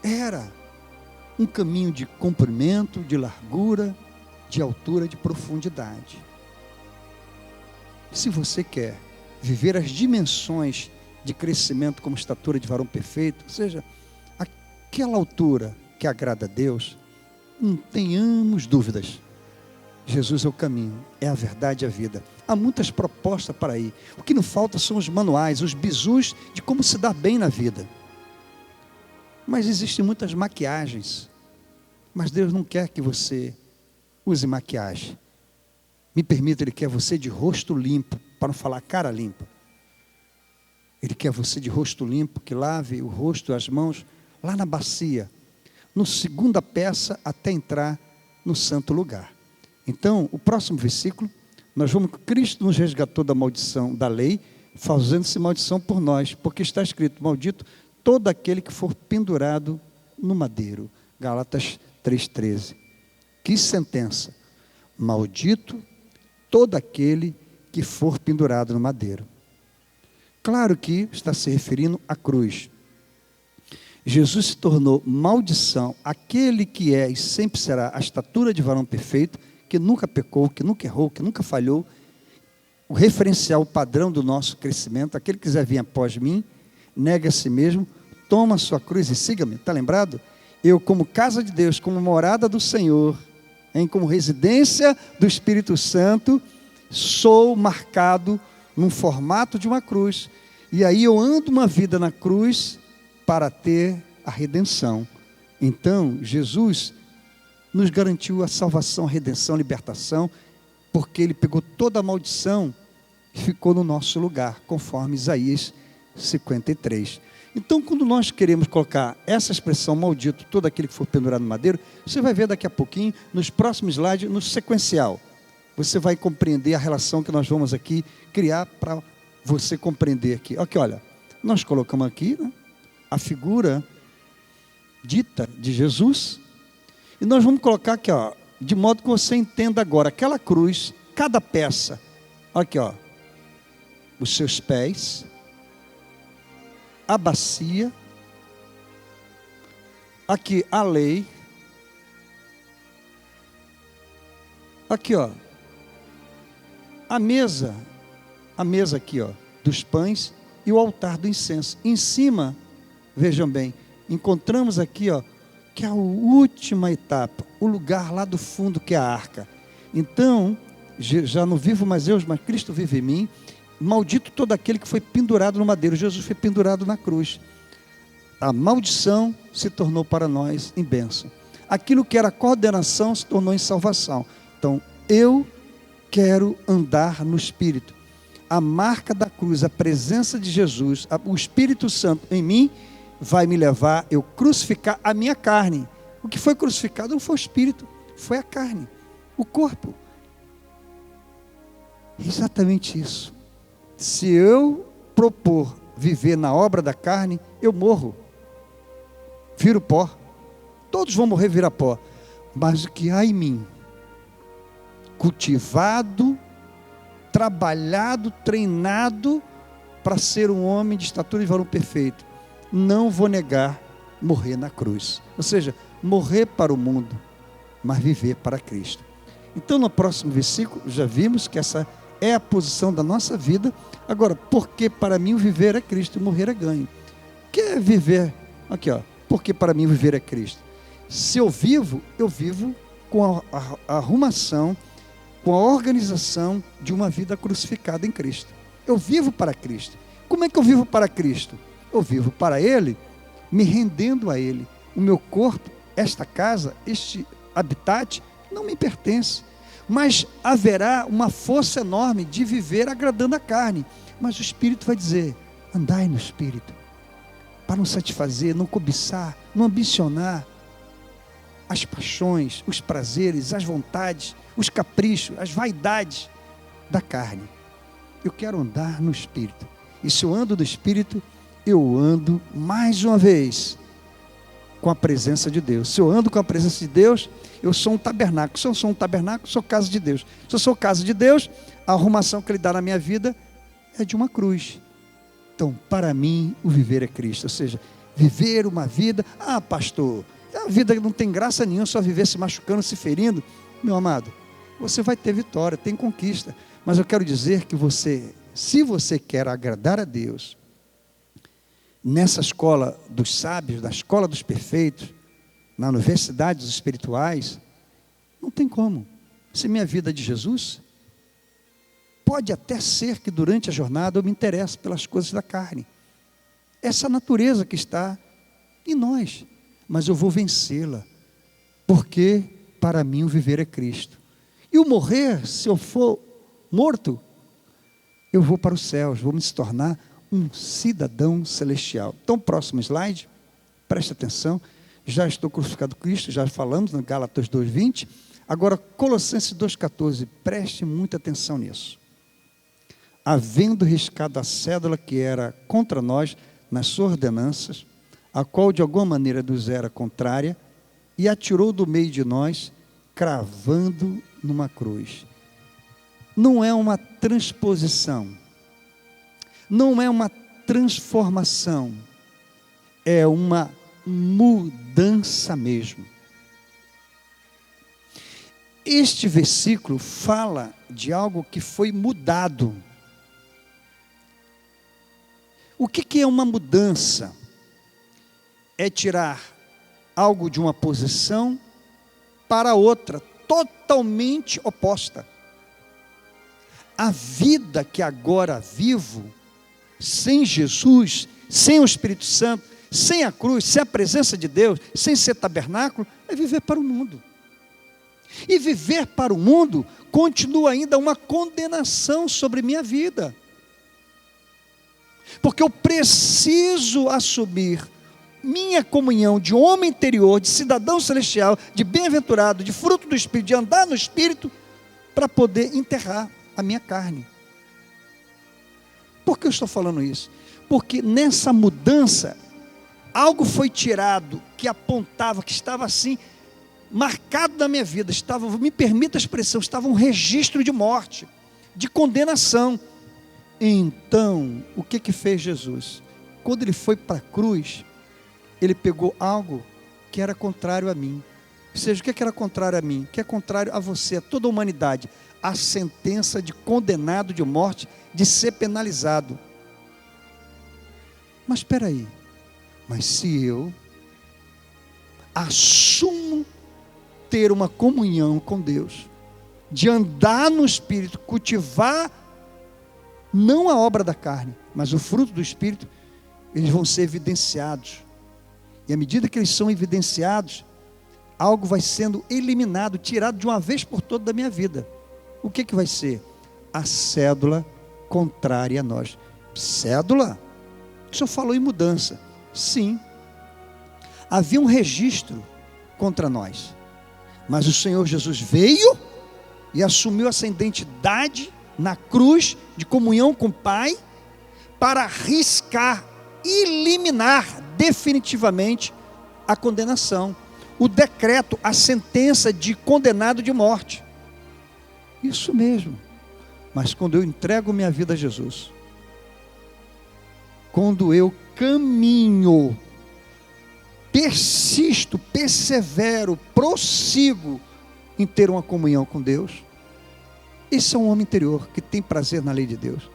era um caminho de comprimento, de largura, de altura, de profundidade. Se você quer viver as dimensões de crescimento como estatura de varão perfeito, ou seja, aquela altura que agrada a Deus, não tenhamos dúvidas. Jesus é o caminho, é a verdade e a vida. Há muitas propostas para ir. O que não falta são os manuais, os bizus de como se dar bem na vida. Mas existem muitas maquiagens. Mas Deus não quer que você use maquiagem. Me permita, Ele quer você de rosto limpo, para não falar cara limpa. Ele quer você de rosto limpo, que lave o rosto e as mãos lá na bacia, no segunda peça, até entrar no santo lugar. Então, o próximo versículo, nós vamos que Cristo nos resgatou da maldição da lei, fazendo-se maldição por nós, porque está escrito: maldito todo aquele que for pendurado no madeiro. Gálatas 3,13. Que sentença! Maldito todo aquele que for pendurado no madeiro. Claro que está se referindo à cruz. Jesus se tornou maldição, aquele que é e sempre será a estatura de varão perfeito, que nunca pecou, que nunca errou, que nunca falhou, o referencial, o padrão do nosso crescimento. Aquele que quiser vir após mim, nega a si mesmo, toma a sua cruz e siga-me. Está lembrado? Eu, como casa de Deus, como morada do Senhor, como residência do Espírito Santo, sou marcado num formato de uma cruz. E aí eu ando uma vida na cruz para ter a redenção. Então, Jesus nos garantiu a salvação, a redenção, a libertação, porque Ele pegou toda a maldição e ficou no nosso lugar, conforme Isaías 53. Então, quando nós queremos colocar essa expressão, maldito todo aquele que for pendurado no madeiro, você vai ver daqui a pouquinho, nos próximos slides, no sequencial. Você vai compreender a relação que nós vamos aqui criar para você compreender aqui. Aqui, olha, nós colocamos aqui, né, a figura dita de Jesus, e nós vamos colocar aqui, ó, de modo que você entenda agora, aquela cruz, cada peça, aqui, ó, os seus pés, a bacia, aqui a lei, aqui, ó, a mesa aqui, ó, dos pães e o altar do incenso. Em cima, vejam bem, encontramos aqui, ó, que é a última etapa, o lugar lá do fundo, que é a arca. Então, já não vivo mais eu, mas Cristo vive em mim. Maldito todo aquele que foi pendurado no madeiro. Jesus foi pendurado na cruz. A maldição se tornou para nós em bênção. Aquilo que era condenação se tornou em salvação. Então, eu quero andar no Espírito. A marca da cruz, a presença de Jesus, o Espírito Santo em mim, vai me levar eu crucificar a minha carne. O que foi crucificado não foi o Espírito, foi a carne, o corpo. Exatamente isso. Se eu propor viver na obra da carne, eu morro, viro pó. Todos vão morrer, virar pó. Mas o que há em mim, cultivado, trabalhado, treinado para ser um homem de estatura e varão perfeito, não vou negar morrer na cruz. Ou seja, morrer para o mundo, mas viver para Cristo. Então, no próximo versículo, já vimos que essa é a posição da nossa vida. Agora, porque para mim o viver é Cristo e morrer é ganho. O que é viver? Aqui, ó. Porque para mim o viver é Cristo. Se eu vivo com a arrumação, com a organização de uma vida crucificada em Cristo. Eu vivo para Cristo. Como é que eu vivo para Cristo? Eu vivo para Ele, me rendendo a Ele. O meu corpo, esta casa, este habitat, não me pertence. Mas haverá uma força enorme de viver agradando a carne. Mas o Espírito vai dizer, andai no Espírito, para não satisfazer, não cobiçar, não ambicionar as paixões, os prazeres, as vontades, os caprichos, as vaidades da carne. Eu quero andar no Espírito. E se eu ando no Espírito, eu ando mais uma vez com a presença de Deus. Se eu ando com a presença de Deus, eu sou um tabernáculo. Se eu sou um tabernáculo, sou casa de Deus. Se eu sou casa de Deus, a arrumação que Ele dá na minha vida é de uma cruz. Então, para mim, o viver é Cristo. Ou seja, viver uma vida... Ah, pastor, a vida não tem graça nenhuma, só viver se machucando, se ferindo. Meu amado, você vai ter vitória, tem conquista. Mas eu quero dizer que você, se você quer agradar a Deus, nessa escola dos sábios, na escola dos perfeitos, na universidade dos espirituais, não tem como. Se minha vida é de Jesus, pode até ser que durante a jornada eu me interesse pelas coisas da carne. Essa natureza que está em nós, mas eu vou vencê-la, porque para mim o viver é Cristo. E o morrer, se eu for morto, eu vou para os céus, vou me tornar um cidadão celestial. Então, próximo slide, preste atenção. Já estou crucificado com Cristo, já falamos no Gálatas 2:20. Agora, Colossenses 2:14, preste muita atenção nisso. Havendo riscado a cédula que era contra nós nas suas ordenanças, a qual de alguma maneira nos era contrária, e atirou do meio de nós, cravando numa cruz. Não é uma transposição, não é uma transformação, é uma mudança mesmo. Este versículo fala de algo que foi mudado. O que é uma mudança? É tirar algo de uma posição para outra, totalmente oposta. A vida que agora vivo, sem Jesus, sem o Espírito Santo, sem a cruz, sem a presença de Deus, sem ser tabernáculo, é viver para o mundo. E viver para o mundo continua ainda uma condenação sobre minha vida. Porque eu preciso assumir minha comunhão de homem interior, de cidadão celestial, de bem-aventurado, de fruto do Espírito, de andar no Espírito, para poder enterrar a minha carne. Por que eu estou falando isso? Porque nessa mudança, algo foi tirado que apontava, que estava assim, marcado na minha vida, estava, me permita a expressão, estava um registro de morte, de condenação. Então, o que fez Jesus? Quando ele foi para a cruz, ele pegou algo que era contrário a mim. Ou seja, o que era contrário a mim? Que é contrário a você, a toda a humanidade. A sentença de condenado de morte, de ser penalizado. Mas espera aí, mas se eu assumo ter uma comunhão com Deus, de andar no Espírito, cultivar não a obra da carne, mas o fruto do Espírito, eles vão ser evidenciados. E à medida que eles são evidenciados, algo vai sendo eliminado, tirado de uma vez por todas da minha vida. O que vai ser? A cédula contrária a nós. Cédula? O senhor falou em mudança. Sim. Havia um registro contra nós. Mas o Senhor Jesus veio e assumiu essa identidade na cruz de comunhão com o Pai para riscar, eliminar definitivamente a condenação, o decreto, a sentença de condenado de morte. Isso mesmo. Mas quando eu entrego minha vida a Jesus, quando eu caminho, persisto, persevero, prossigo em ter uma comunhão com Deus, esse é um homem interior que tem prazer na lei de Deus.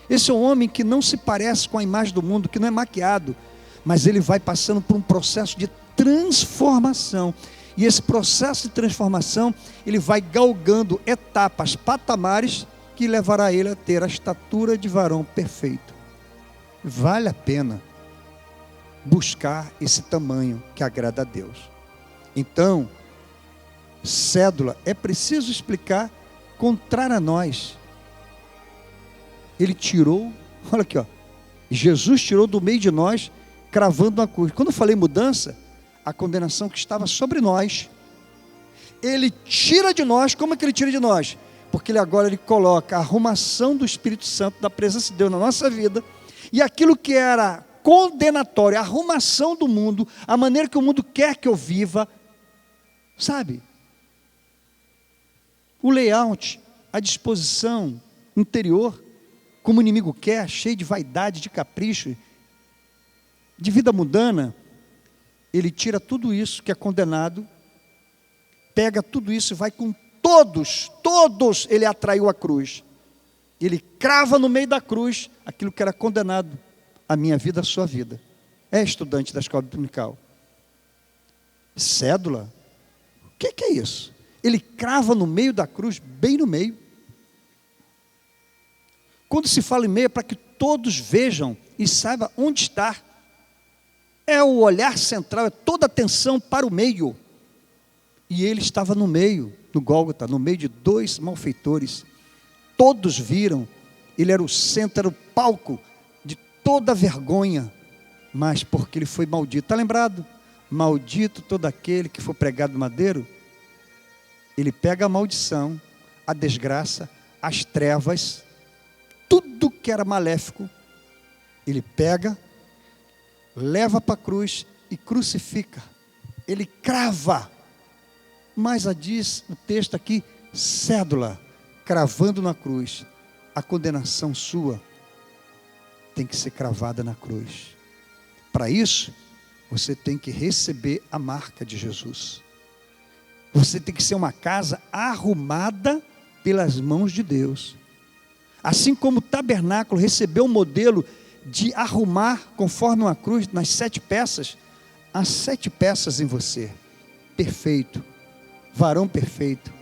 Esse é um homem que não se parece com a imagem do mundo, que não é maquiado, mas ele vai passando por um processo de transformação. E esse processo de transformação, ele vai galgando etapas, patamares que levará ele a ter a estatura de varão perfeito. Vale a pena buscar esse tamanho que agrada a Deus. Então, cédula, é preciso explicar, contrário a nós. Ele tirou, olha aqui, ó, Jesus tirou do meio de nós, cravando uma cruz. Quando eu falei mudança, a condenação que estava sobre nós, ele tira de nós. Como é que ele tira de nós? Porque ele coloca a arrumação do Espírito Santo, da presença de Deus na nossa vida, e aquilo que era condenatório, a arrumação do mundo, a maneira que o mundo quer que eu viva, sabe? O layout, a disposição interior, como o inimigo quer, cheio de vaidade, de capricho, de vida mundana, ele tira tudo isso que é condenado, pega tudo isso e vai com todos, ele atraiu a cruz. Ele crava no meio da cruz aquilo que era condenado, a minha vida, a sua vida. É estudante da escola dominical. Cédula? O que é isso? Ele crava no meio da cruz, bem no meio. Quando se fala em meio, é para que todos vejam e saibam onde está. É o olhar central, é toda a atenção para o meio. E ele estava no meio, no Gólgota, no meio de dois malfeitores. Todos viram, ele era o centro, era o palco de toda a vergonha, mas porque ele foi maldito. Está lembrado? Maldito todo aquele que for pregado no madeiro. Ele pega a maldição, a desgraça, as trevas, tudo que era maléfico, ele pega, leva para a cruz e crucifica. Ele crava. Mas diz o texto aqui, cédula, cravando na cruz. A condenação sua tem que ser cravada na cruz. Para isso, você tem que receber a marca de Jesus. Você tem que ser uma casa arrumada pelas mãos de Deus. Assim como o tabernáculo recebeu o modelo de arrumar conforme uma cruz nas 7 peças, há 7 peças em você, perfeito, varão perfeito,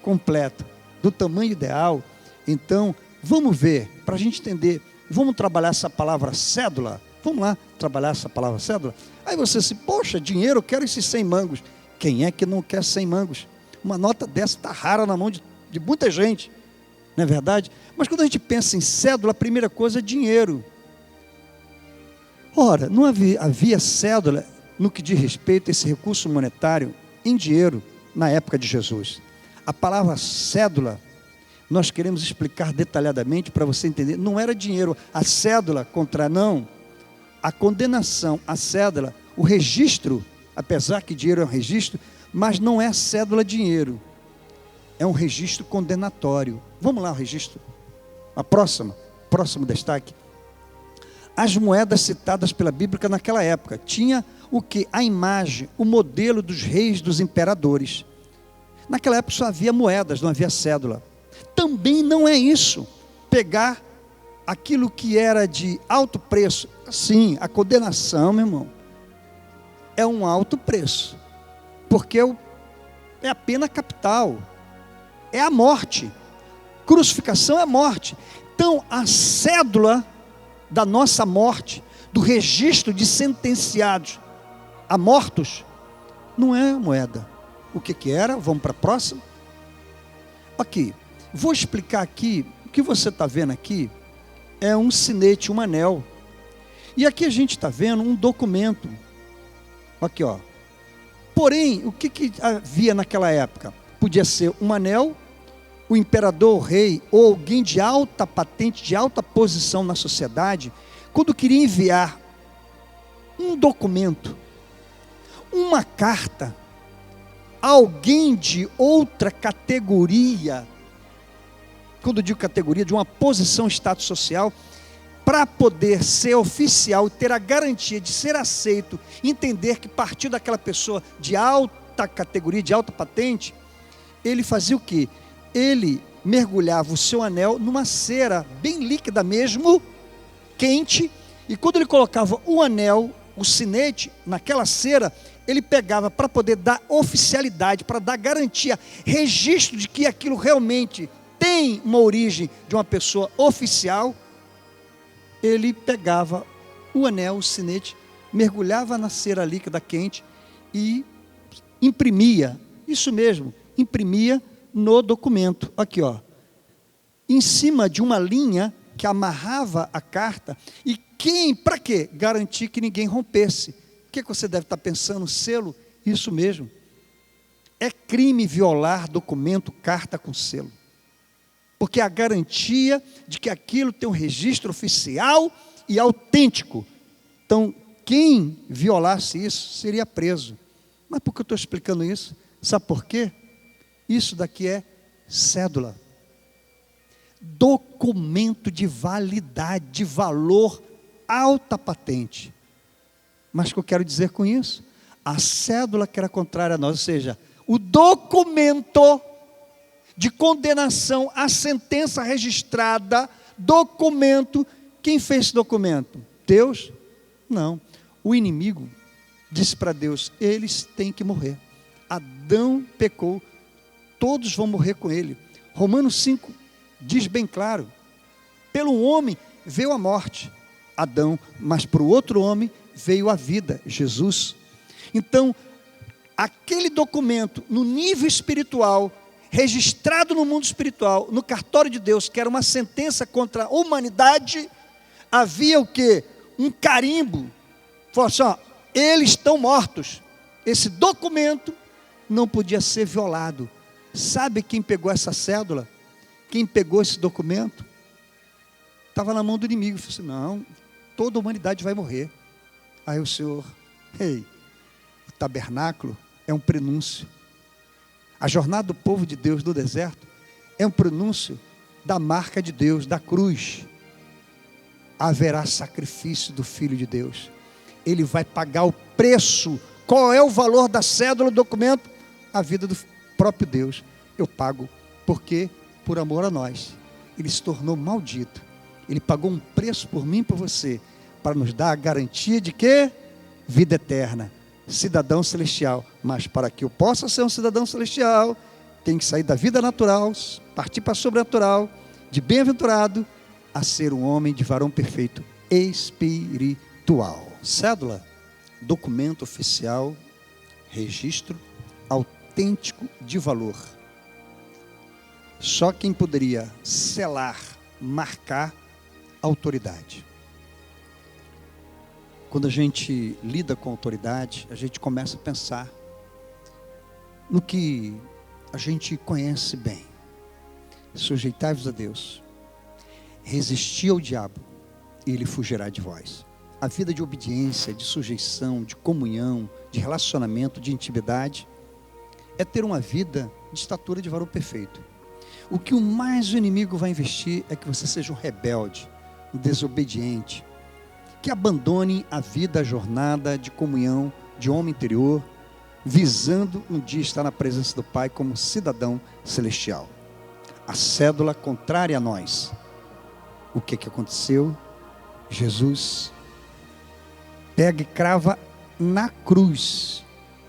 completo, do tamanho ideal. Então, vamos ver, para a gente entender, vamos trabalhar essa palavra cédula, vamos lá trabalhar essa palavra cédula. Aí você se, poxa, dinheiro, eu quero esses 100 mangos. Quem é que não quer 100 mangos? Uma nota dessa está rara na mão de muita gente, não é verdade? Mas quando a gente pensa em cédula, a primeira coisa é dinheiro. Ora, não havia cédula no que diz respeito a esse recurso monetário em dinheiro na época de Jesus. A palavra cédula, nós queremos explicar detalhadamente para você entender, não era dinheiro. A cédula não, a condenação, a cédula, o registro, apesar que dinheiro é um registro, mas não é cédula dinheiro, é um registro condenatório. Vamos lá, o registro. Próximo destaque. As moedas citadas pela Bíblia naquela época, tinha o que? A imagem, o modelo dos reis, dos imperadores. Naquela época só havia moedas, não havia cédula. Também não é isso, pegar aquilo que era de alto preço. Sim, a condenação, meu irmão, é um alto preço, porque é a pena capital, é a morte. Crucificação é morte. Então, a cédula da nossa morte, do registro de sentenciados a mortos, não é moeda. O que era? Vamos para a próxima. Aqui, vou explicar aqui, o que você está vendo aqui é um sinete, um anel. E aqui a gente está vendo um documento. Aqui, ó. Porém, o que havia naquela época? Podia ser um anel, o imperador, o rei, ou alguém de alta patente, de alta posição na sociedade, quando queria enviar um documento, uma carta, a alguém de outra categoria, quando eu digo categoria, de uma posição, status social, para poder ser oficial e ter a garantia de ser aceito, entender que partiu daquela pessoa de alta categoria, de alta patente, ele fazia o quê? Ele mergulhava o seu anel numa cera bem líquida mesmo, quente, e quando ele colocava o anel, o sinete, naquela cera, ele pegava para poder dar oficialidade, para dar garantia, registro de que aquilo realmente tem uma origem de uma pessoa oficial, ele pegava o anel, o sinete, mergulhava na cera líquida quente e imprimia, isso mesmo, imprimia no documento, aqui ó, em cima de uma linha que amarrava a carta, e para quê? Garantir que ninguém rompesse. O que você deve estar pensando? Selo? Isso mesmo. É crime violar documento, carta com selo. Porque é a garantia de que aquilo tem um registro oficial e autêntico. Então, quem violasse isso seria preso. Mas por que eu estou explicando isso? Sabe por quê? Isso daqui é cédula. Documento de validade, de valor, alta patente. Mas o que eu quero dizer com isso? A cédula que era contrária a nós, ou seja, o documento de condenação, a sentença registrada, documento, quem fez esse documento? Deus? Não. O inimigo disse para Deus, eles têm que morrer. Adão pecou, todos vão morrer com ele. Romanos 5 diz bem claro, pelo homem veio a morte, Adão, mas para o outro homem veio a vida, Jesus. Então, aquele documento no nível espiritual, registrado no mundo espiritual, no cartório de Deus, que era uma sentença contra a humanidade, havia o quê? Um carimbo, falou assim, ó, eles estão mortos. Esse documento não podia ser violado. Sabe quem pegou essa cédula? Quem pegou esse documento? Estava na mão do inimigo. Falei assim, não, toda a humanidade vai morrer. Aí o Senhor, o tabernáculo é um prenúncio. A jornada do povo de Deus no deserto é um prenúncio da marca de Deus, da cruz. Haverá sacrifício do Filho de Deus. Ele vai pagar o preço. Qual é o valor da cédula do documento? A vida do próprio Deus. Eu pago. Por quê? Por amor a nós. Ele se tornou maldito. Ele pagou um preço por mim e por você, para nos dar a garantia de quê? Vida eterna. Cidadão celestial. Mas para que eu possa ser um cidadão celestial, tem que sair da vida natural, partir para a sobrenatural, de bem-aventurado, a ser um homem de varão perfeito, espiritual. Cédula, documento oficial, registro autêntico de valor. Só quem poderia selar, marcar, autoridade. Quando a gente lida com autoridade, a gente começa a pensar no que a gente conhece bem. Sujeitai-vos a Deus, resisti ao diabo, e ele fugirá de vós. A vida de obediência, de sujeição, de comunhão, de relacionamento, de intimidade, é ter uma vida de estatura de varão perfeito. O que mais o inimigo vai investir é que você seja um rebelde, um desobediente, que abandone a vida, a jornada de comunhão, de homem interior, visando um dia estar na presença do Pai como cidadão celestial. A cédula contrária a nós. O que aconteceu? Jesus pega e crava na cruz.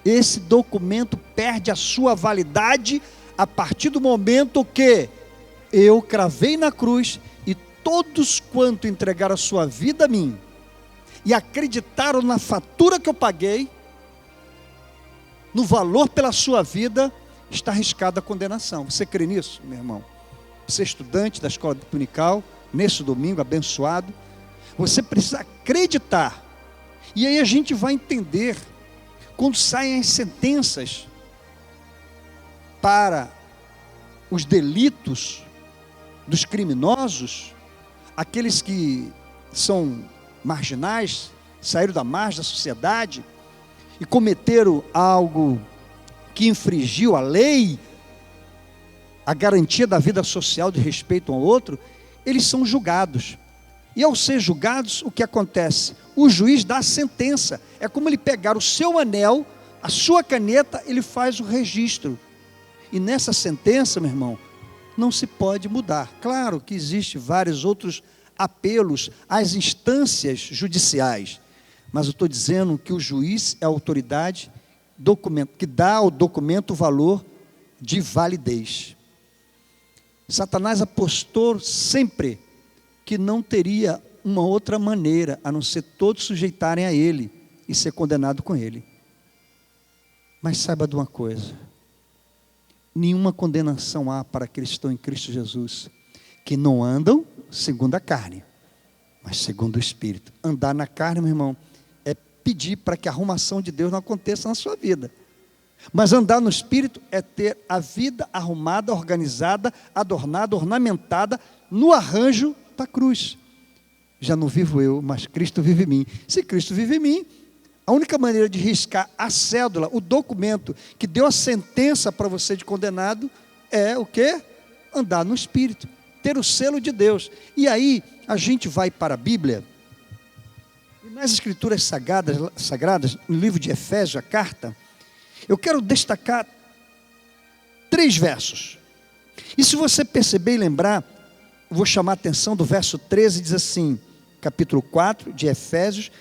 Esse documento perde a sua validade a partir do momento que eu cravei na cruz, e todos quanto entregaram a sua vida a mim e acreditaram na fatura que eu paguei, no valor pela sua vida, está arriscada a condenação. Você crê nisso, meu irmão? Você é estudante da escola dominical, nesse domingo abençoado, você precisa acreditar. E aí a gente vai entender, quando saem as sentenças para os delitos dos criminosos, aqueles que são marginais, saíram da margem da sociedade e cometeram algo que infringiu a lei, a garantia da vida social de respeito um ao outro, eles são julgados. E ao ser julgados, o que acontece? O juiz dá a sentença. É como ele pegar o seu anel, a sua caneta, ele faz o registro. E nessa sentença, meu irmão, não se pode mudar. Claro que existem vários outros apelos às instâncias judiciais, mas eu estou dizendo que o juiz é a autoridade que dá ao documento o valor de validez. Satanás apostou sempre que não teria uma outra maneira, a não ser todos sujeitarem a ele e ser condenado com ele. Mas saiba de uma coisa: nenhuma condenação há para aqueles que estão em Cristo Jesus, que não andam segundo a carne, mas segundo o Espírito. Andar na carne, meu irmão, é pedir para que a arrumação de Deus não aconteça na sua vida. Mas andar no Espírito é ter a vida arrumada, organizada, adornada, ornamentada, no arranjo da cruz. Já não vivo eu, mas Cristo vive em mim. Se Cristo vive em mim, a única maneira de riscar a cédula, o documento que deu a sentença para você de condenado, é o quê? Andar no Espírito, ter o selo de Deus. E aí a gente vai para a Bíblia, e nas Escrituras sagradas, no livro de Efésios, a carta, eu quero destacar 3 versos. E se você perceber e lembrar, eu vou chamar a atenção do verso 13, diz assim, capítulo 4 de Efésios,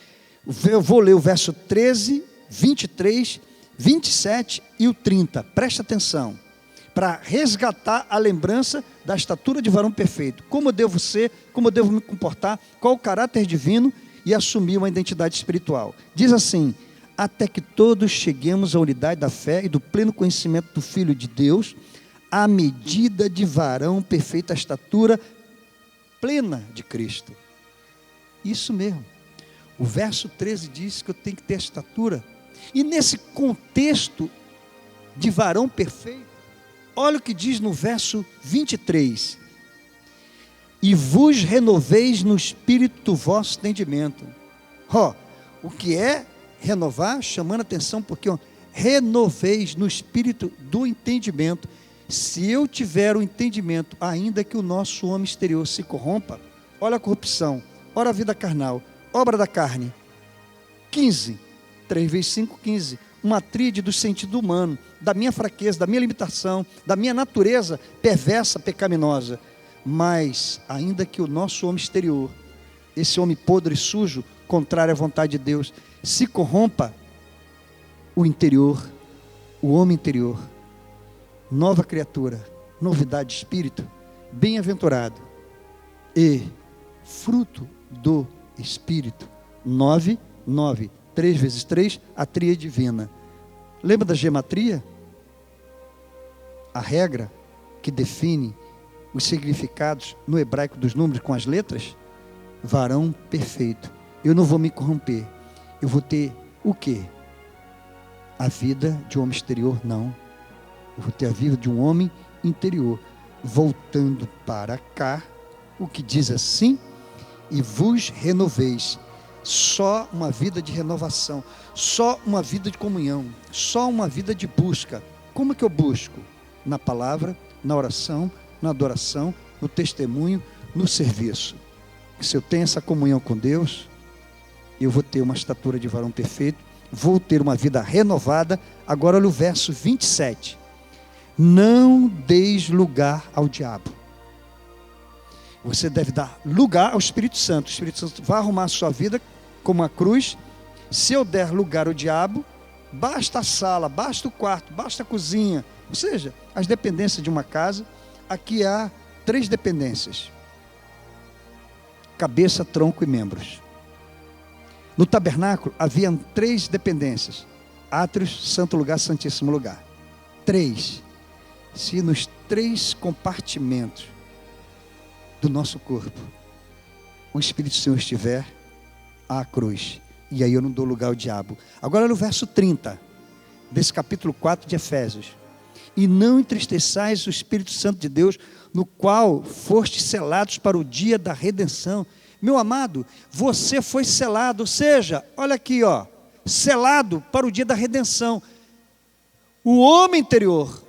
eu vou ler o verso 13, 23, 27 e o 30. Presta atenção, para resgatar a lembrança da estatura de varão perfeito. Como eu devo ser, como eu devo me comportar, qual o caráter divino e assumir uma identidade espiritual. Diz assim: até que todos cheguemos à unidade da fé e do pleno conhecimento do Filho de Deus, à medida de varão perfeito, a estatura plena de Cristo. Isso mesmo. O verso 13 diz que eu tenho que ter a estatura. E nesse contexto de varão perfeito, olha o que diz no verso 23. E vos renoveis no espírito do vosso entendimento. O que é renovar? Chamando a atenção, porque renoveis no espírito do entendimento. Se eu tiver o entendimento, ainda que o nosso homem exterior se corrompa, olha a corrupção, olha a vida carnal, obra da carne. 15, 3 vezes 5, 15. Uma tríade do sentido humano, da minha fraqueza, da minha limitação, da minha natureza perversa, pecaminosa. Mas, ainda que o nosso homem exterior, esse homem podre e sujo, contrário à vontade de Deus, se corrompa, o interior, o homem interior, nova criatura, novidade de espírito, bem-aventurado e fruto do Espírito. 9, 3 vezes 3, a tríade divina. Lembra da gematria? A regra que define os significados no hebraico dos números com as letras? Varão perfeito. Eu não vou me corromper. Eu vou ter o quê? A vida de um homem exterior? Não. Eu vou ter a vida de um homem interior. Voltando para cá, o que diz assim: e vos renoveis. Só uma vida de renovação, só uma vida de comunhão, só uma vida de busca. Como é que eu busco? Na palavra, na oração, na adoração, no testemunho, no serviço. Se eu tenho essa comunhão com Deus, eu vou ter uma estatura de varão perfeito, vou ter uma vida renovada. Agora olha o verso 27. Não deis lugar ao diabo. Você deve dar lugar ao Espírito Santo. O Espírito Santo vai arrumar a sua vida como uma cruz. Se eu der lugar ao diabo, basta a sala, basta o quarto, basta a cozinha, ou seja, as dependências de uma casa. Aqui há 3 dependências: cabeça, tronco e membros. No tabernáculo haviam 3 dependências: átrios, santo lugar, santíssimo lugar. 3. Se nos 3 compartimentos do nosso corpo o Espírito do Senhor estiver, à cruz, e aí eu não dou lugar ao diabo. Agora no verso 30 desse capítulo 4 de Efésios: e não entristeçais o Espírito Santo de Deus, no qual fostes selados para o dia da redenção. Meu amado, você foi selado, ou seja, olha aqui, selado para o dia da redenção. O homem interior,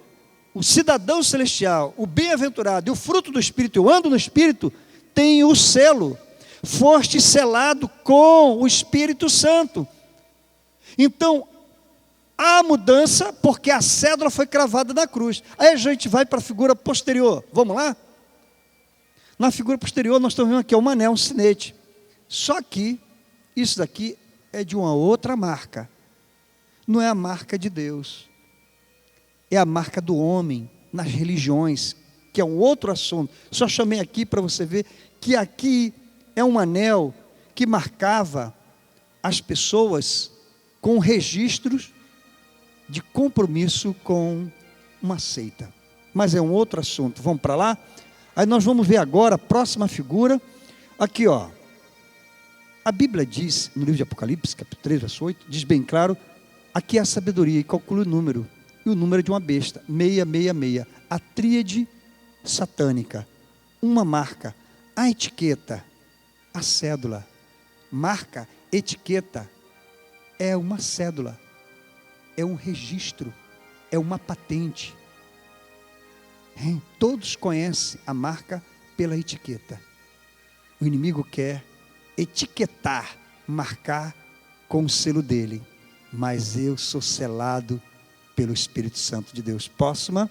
o cidadão celestial, o bem-aventurado e o fruto do Espírito, eu ando no Espírito, tem o selo. Foste selado com o Espírito Santo. Então, há mudança, porque a cédula foi cravada na cruz. Aí a gente vai para a figura posterior. Vamos lá? Na figura posterior nós estamos vendo aqui um anel, um sinete. Só que isso daqui é de uma outra marca. Não é a marca de Deus. É a marca do homem nas religiões que é um outro assunto. Só chamei aqui para você ver que aqui é um anel que marcava as pessoas com registros de compromisso com uma seita. Mas é um outro assunto. Vamos para lá? Aí nós vamos ver agora a próxima figura. Aqui, ó. A Bíblia diz, no livro de Apocalipse, capítulo 3, verso 8, diz bem claro, aqui é a sabedoria, e calcula o número. E o número é de uma besta, 666. A tríade satânica. Uma marca, a etiqueta, a cédula. Marca, etiqueta, é uma cédula, é um registro, é uma patente. Todos conhecem a marca pela etiqueta. O inimigo quer etiquetar, marcar com o selo dele. Mas eu sou selado pelo Espírito Santo de Deus. Próxima.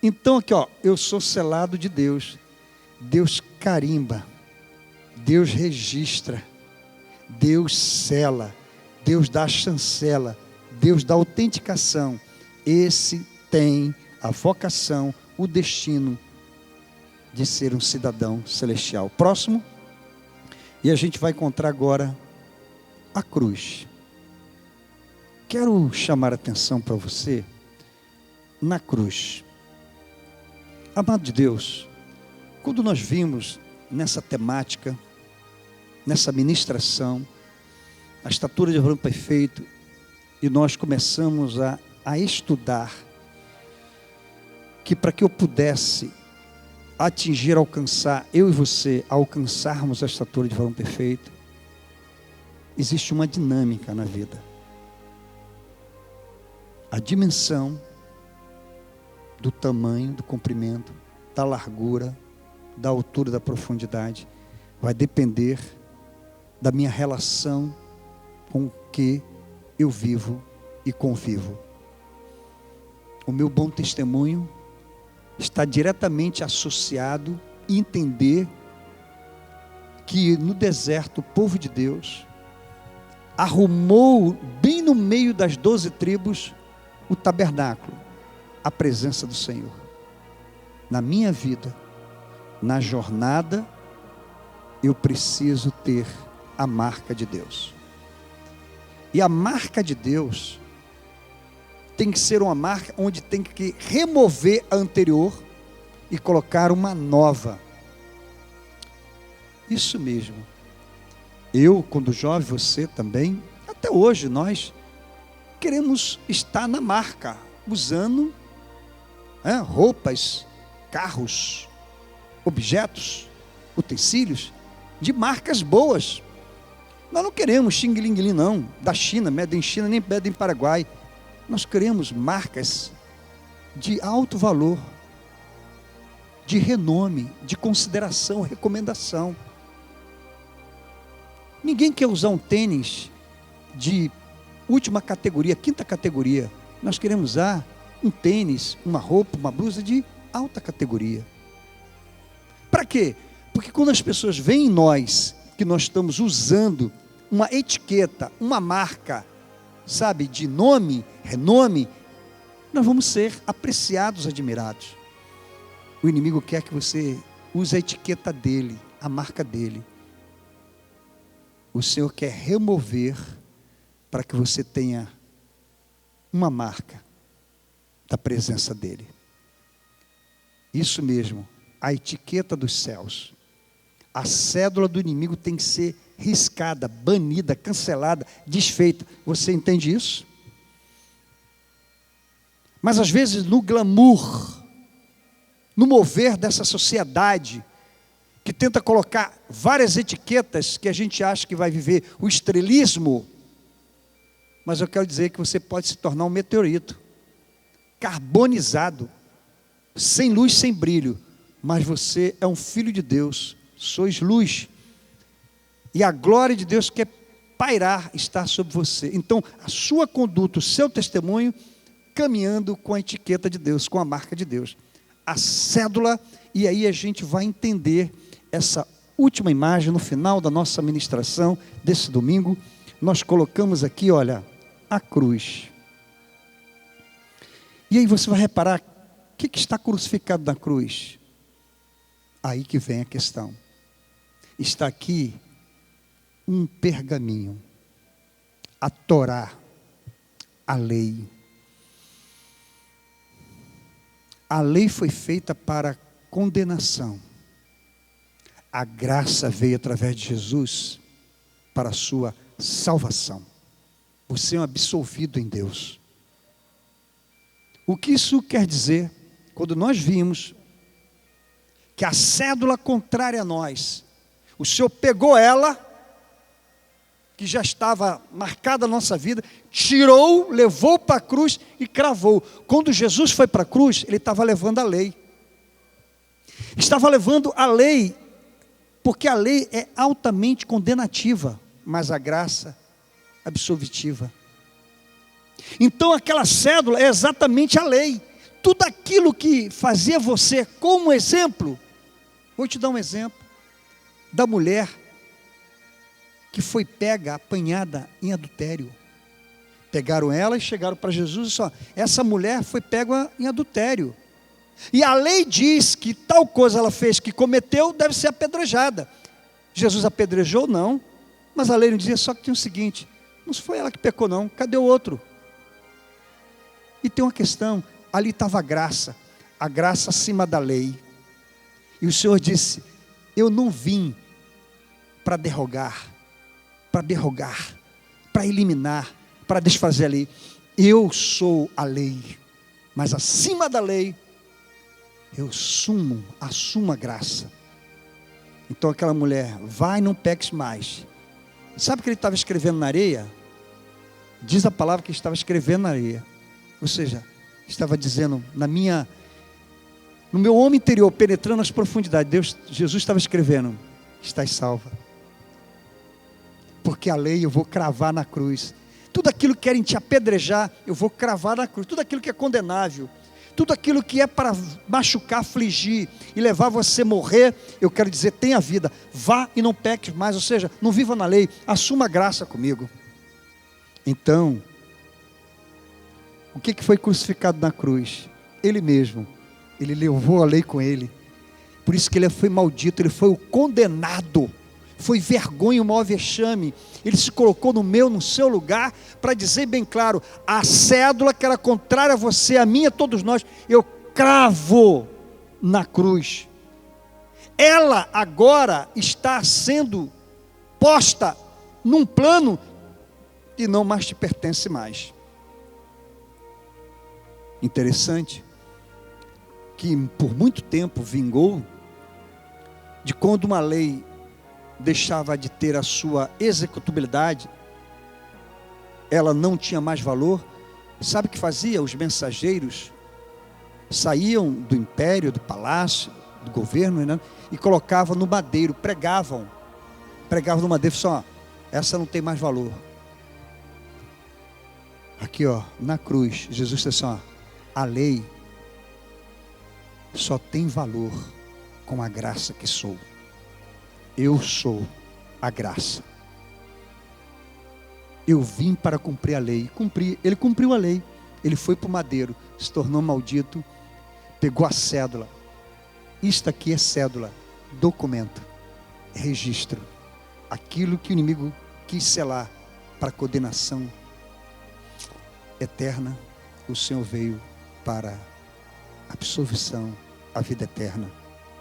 Então aqui, ó, eu sou selado de Deus. Deus carimba, Deus registra, Deus sela, Deus dá a chancela, Deus dá a autenticação. Esse tem a vocação, o destino de ser um cidadão celestial. Próximo. E a gente vai encontrar agora a cruz. Quero chamar a atenção para você na cruz. Amado de Deus, quando nós vimos nessa temática, nessa ministração, a estatura de varão perfeito, e nós começamos a estudar, que para que eu pudesse atingir, alcançar, eu e você, alcançarmos a estatura de varão perfeito, existe uma dinâmica na vida. A dimensão do tamanho, do comprimento, da largura, da altura, da profundidade, vai depender da minha relação com o que eu vivo e convivo. O meu bom testemunho está diretamente associado a entender que no deserto o povo de Deus arrumou bem no meio das 12 tribos o tabernáculo, a presença do Senhor. Na minha vida, na jornada, eu preciso ter a marca de Deus. E a marca de Deus tem que ser uma marca onde tem que remover a anterior e colocar uma nova. Isso mesmo. Eu, quando jovem, você também, até hoje nós queremos estar na marca, usando roupas, carros, objetos, utensílios de marcas boas. Nós não queremos xing-ling-ling não, da China, made in China, nem made in Paraguai. Nós queremos marcas de alto valor, de renome, de consideração, recomendação. Ninguém quer usar um tênis de última categoria, quinta categoria. Nós queremos usar um tênis, uma roupa, uma blusa de alta categoria. Para quê? Porque quando as pessoas veem em nós que nós estamos usando uma etiqueta, uma marca, sabe, de nome, renome, nós vamos ser apreciados, admirados. O inimigo quer que você use a etiqueta dele, a marca dele. O Senhor quer remover para que você tenha uma marca da presença dele. Isso mesmo, a etiqueta dos céus. A cédula do inimigo tem que ser riscada, banida, cancelada, desfeita. Você entende isso? Mas às vezes no glamour, no mover dessa sociedade, que tenta colocar várias etiquetas que a gente acha que vai viver o estrelismo, mas eu quero dizer que você pode se tornar um meteorito, carbonizado, sem luz, sem brilho, mas você é um filho de Deus, sois luz, e a glória de Deus quer pairar, estar sobre você. Então a sua conduta, o seu testemunho, caminhando com a etiqueta de Deus, com a marca de Deus, a cédula. E aí a gente vai entender essa última imagem no final da nossa ministração desse domingo. Nós colocamos aqui, olha, a cruz. E aí você vai reparar que está crucificado na cruz? Aí que vem a questão. Está aqui um pergaminho, a Torá, a lei. A lei foi feita para condenação. A graça veio através de Jesus para a sua salvação. Você é um absolvido em Deus. O que isso quer dizer? Quando nós vimos que a cédula contrária a nós, o Senhor pegou ela, que já estava marcada na nossa vida, tirou, levou para a cruz e cravou. Quando Jesus foi para a cruz, ele estava levando a lei. Estava levando a lei, porque a lei é altamente condenativa, mas a graça absolvitiva. Então aquela cédula é exatamente a lei. Tudo aquilo que fazia você como exemplo. Vou te dar um exemplo da mulher que foi pega, apanhada em adultério. Pegaram ela e chegaram para Jesus e só, essa mulher foi pega em adultério. E a lei diz que tal coisa ela fez que cometeu, deve ser apedrejada. Jesus apedrejou? Não. Mas a lei não dizia, só que tem o seguinte, não foi ela que pecou não, cadê o outro? E tem uma questão, ali estava a graça acima da lei. E o Senhor disse, eu não vim para derrogar, para eliminar, para desfazer a lei. Eu sou a lei, mas acima da lei, eu assumo a graça. Então aquela mulher, vai, não peques mais. Sabe o que ele estava escrevendo na areia? Diz a palavra que ele estava escrevendo na areia. Ou seja, estava dizendo, no meu homem interior, penetrando as profundidades, Jesus estava escrevendo, estás salva. Porque a lei eu vou cravar na cruz. Tudo aquilo que querem te apedrejar, eu vou cravar na cruz. Tudo aquilo que é condenável, tudo aquilo que é para machucar, afligir e levar você a morrer, eu quero dizer, tenha vida, vá e não peque mais, ou seja, não viva na lei, assuma a graça comigo. Então, o que foi crucificado na cruz? Ele mesmo, ele levou a lei com ele, por isso que ele foi maldito, ele foi o condenado, foi vergonha, o maior vexame, ele se colocou no seu lugar, para dizer bem claro, a cédula que era contrária a você, a mim, a todos nós, eu cravo na cruz, ela agora está sendo posta num plano, e não mais te pertence mais. Interessante, que por muito tempo vingou, de quando uma lei deixava de ter a sua executabilidade, ela não tinha mais valor. Sabe o que fazia? Os mensageiros saíam do império, do palácio, do governo, né, e colocavam no madeiro, pregavam no madeiro, só, essa não tem mais valor. Aqui na cruz, Jesus disse assim, a lei só tem valor com a graça que sou. Eu sou a graça. Eu vim para cumprir a lei. Ele cumpriu a lei. Ele foi para o madeiro, se tornou maldito, pegou a cédula. Isto aqui é cédula, documento, registro. Aquilo que o inimigo quis selar para condenação eterna, o Senhor veio para absolvição, a vida eterna.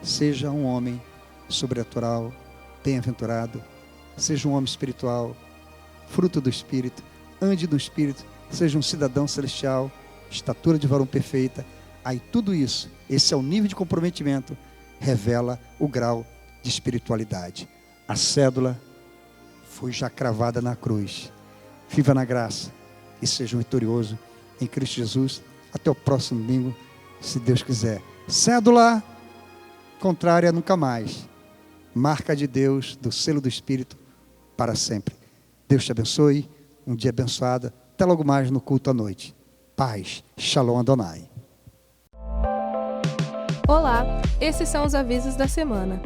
Seja um homem sobrenatural, bem-aventurado, seja um homem espiritual, fruto do Espírito, ande no Espírito, seja um cidadão celestial, estatura de varão perfeita. Aí tudo isso, esse é o nível de comprometimento, revela o grau de espiritualidade. A cédula foi já cravada na cruz. Viva na graça e seja um vitorioso em Cristo Jesus. Até o próximo domingo, se Deus quiser. Cédula contrária nunca mais. Marca de Deus, do selo do Espírito, para sempre. Deus te abençoe, um dia abençoado. Até logo mais no culto à noite. Paz, Shalom Adonai. Olá, esses são os avisos da semana.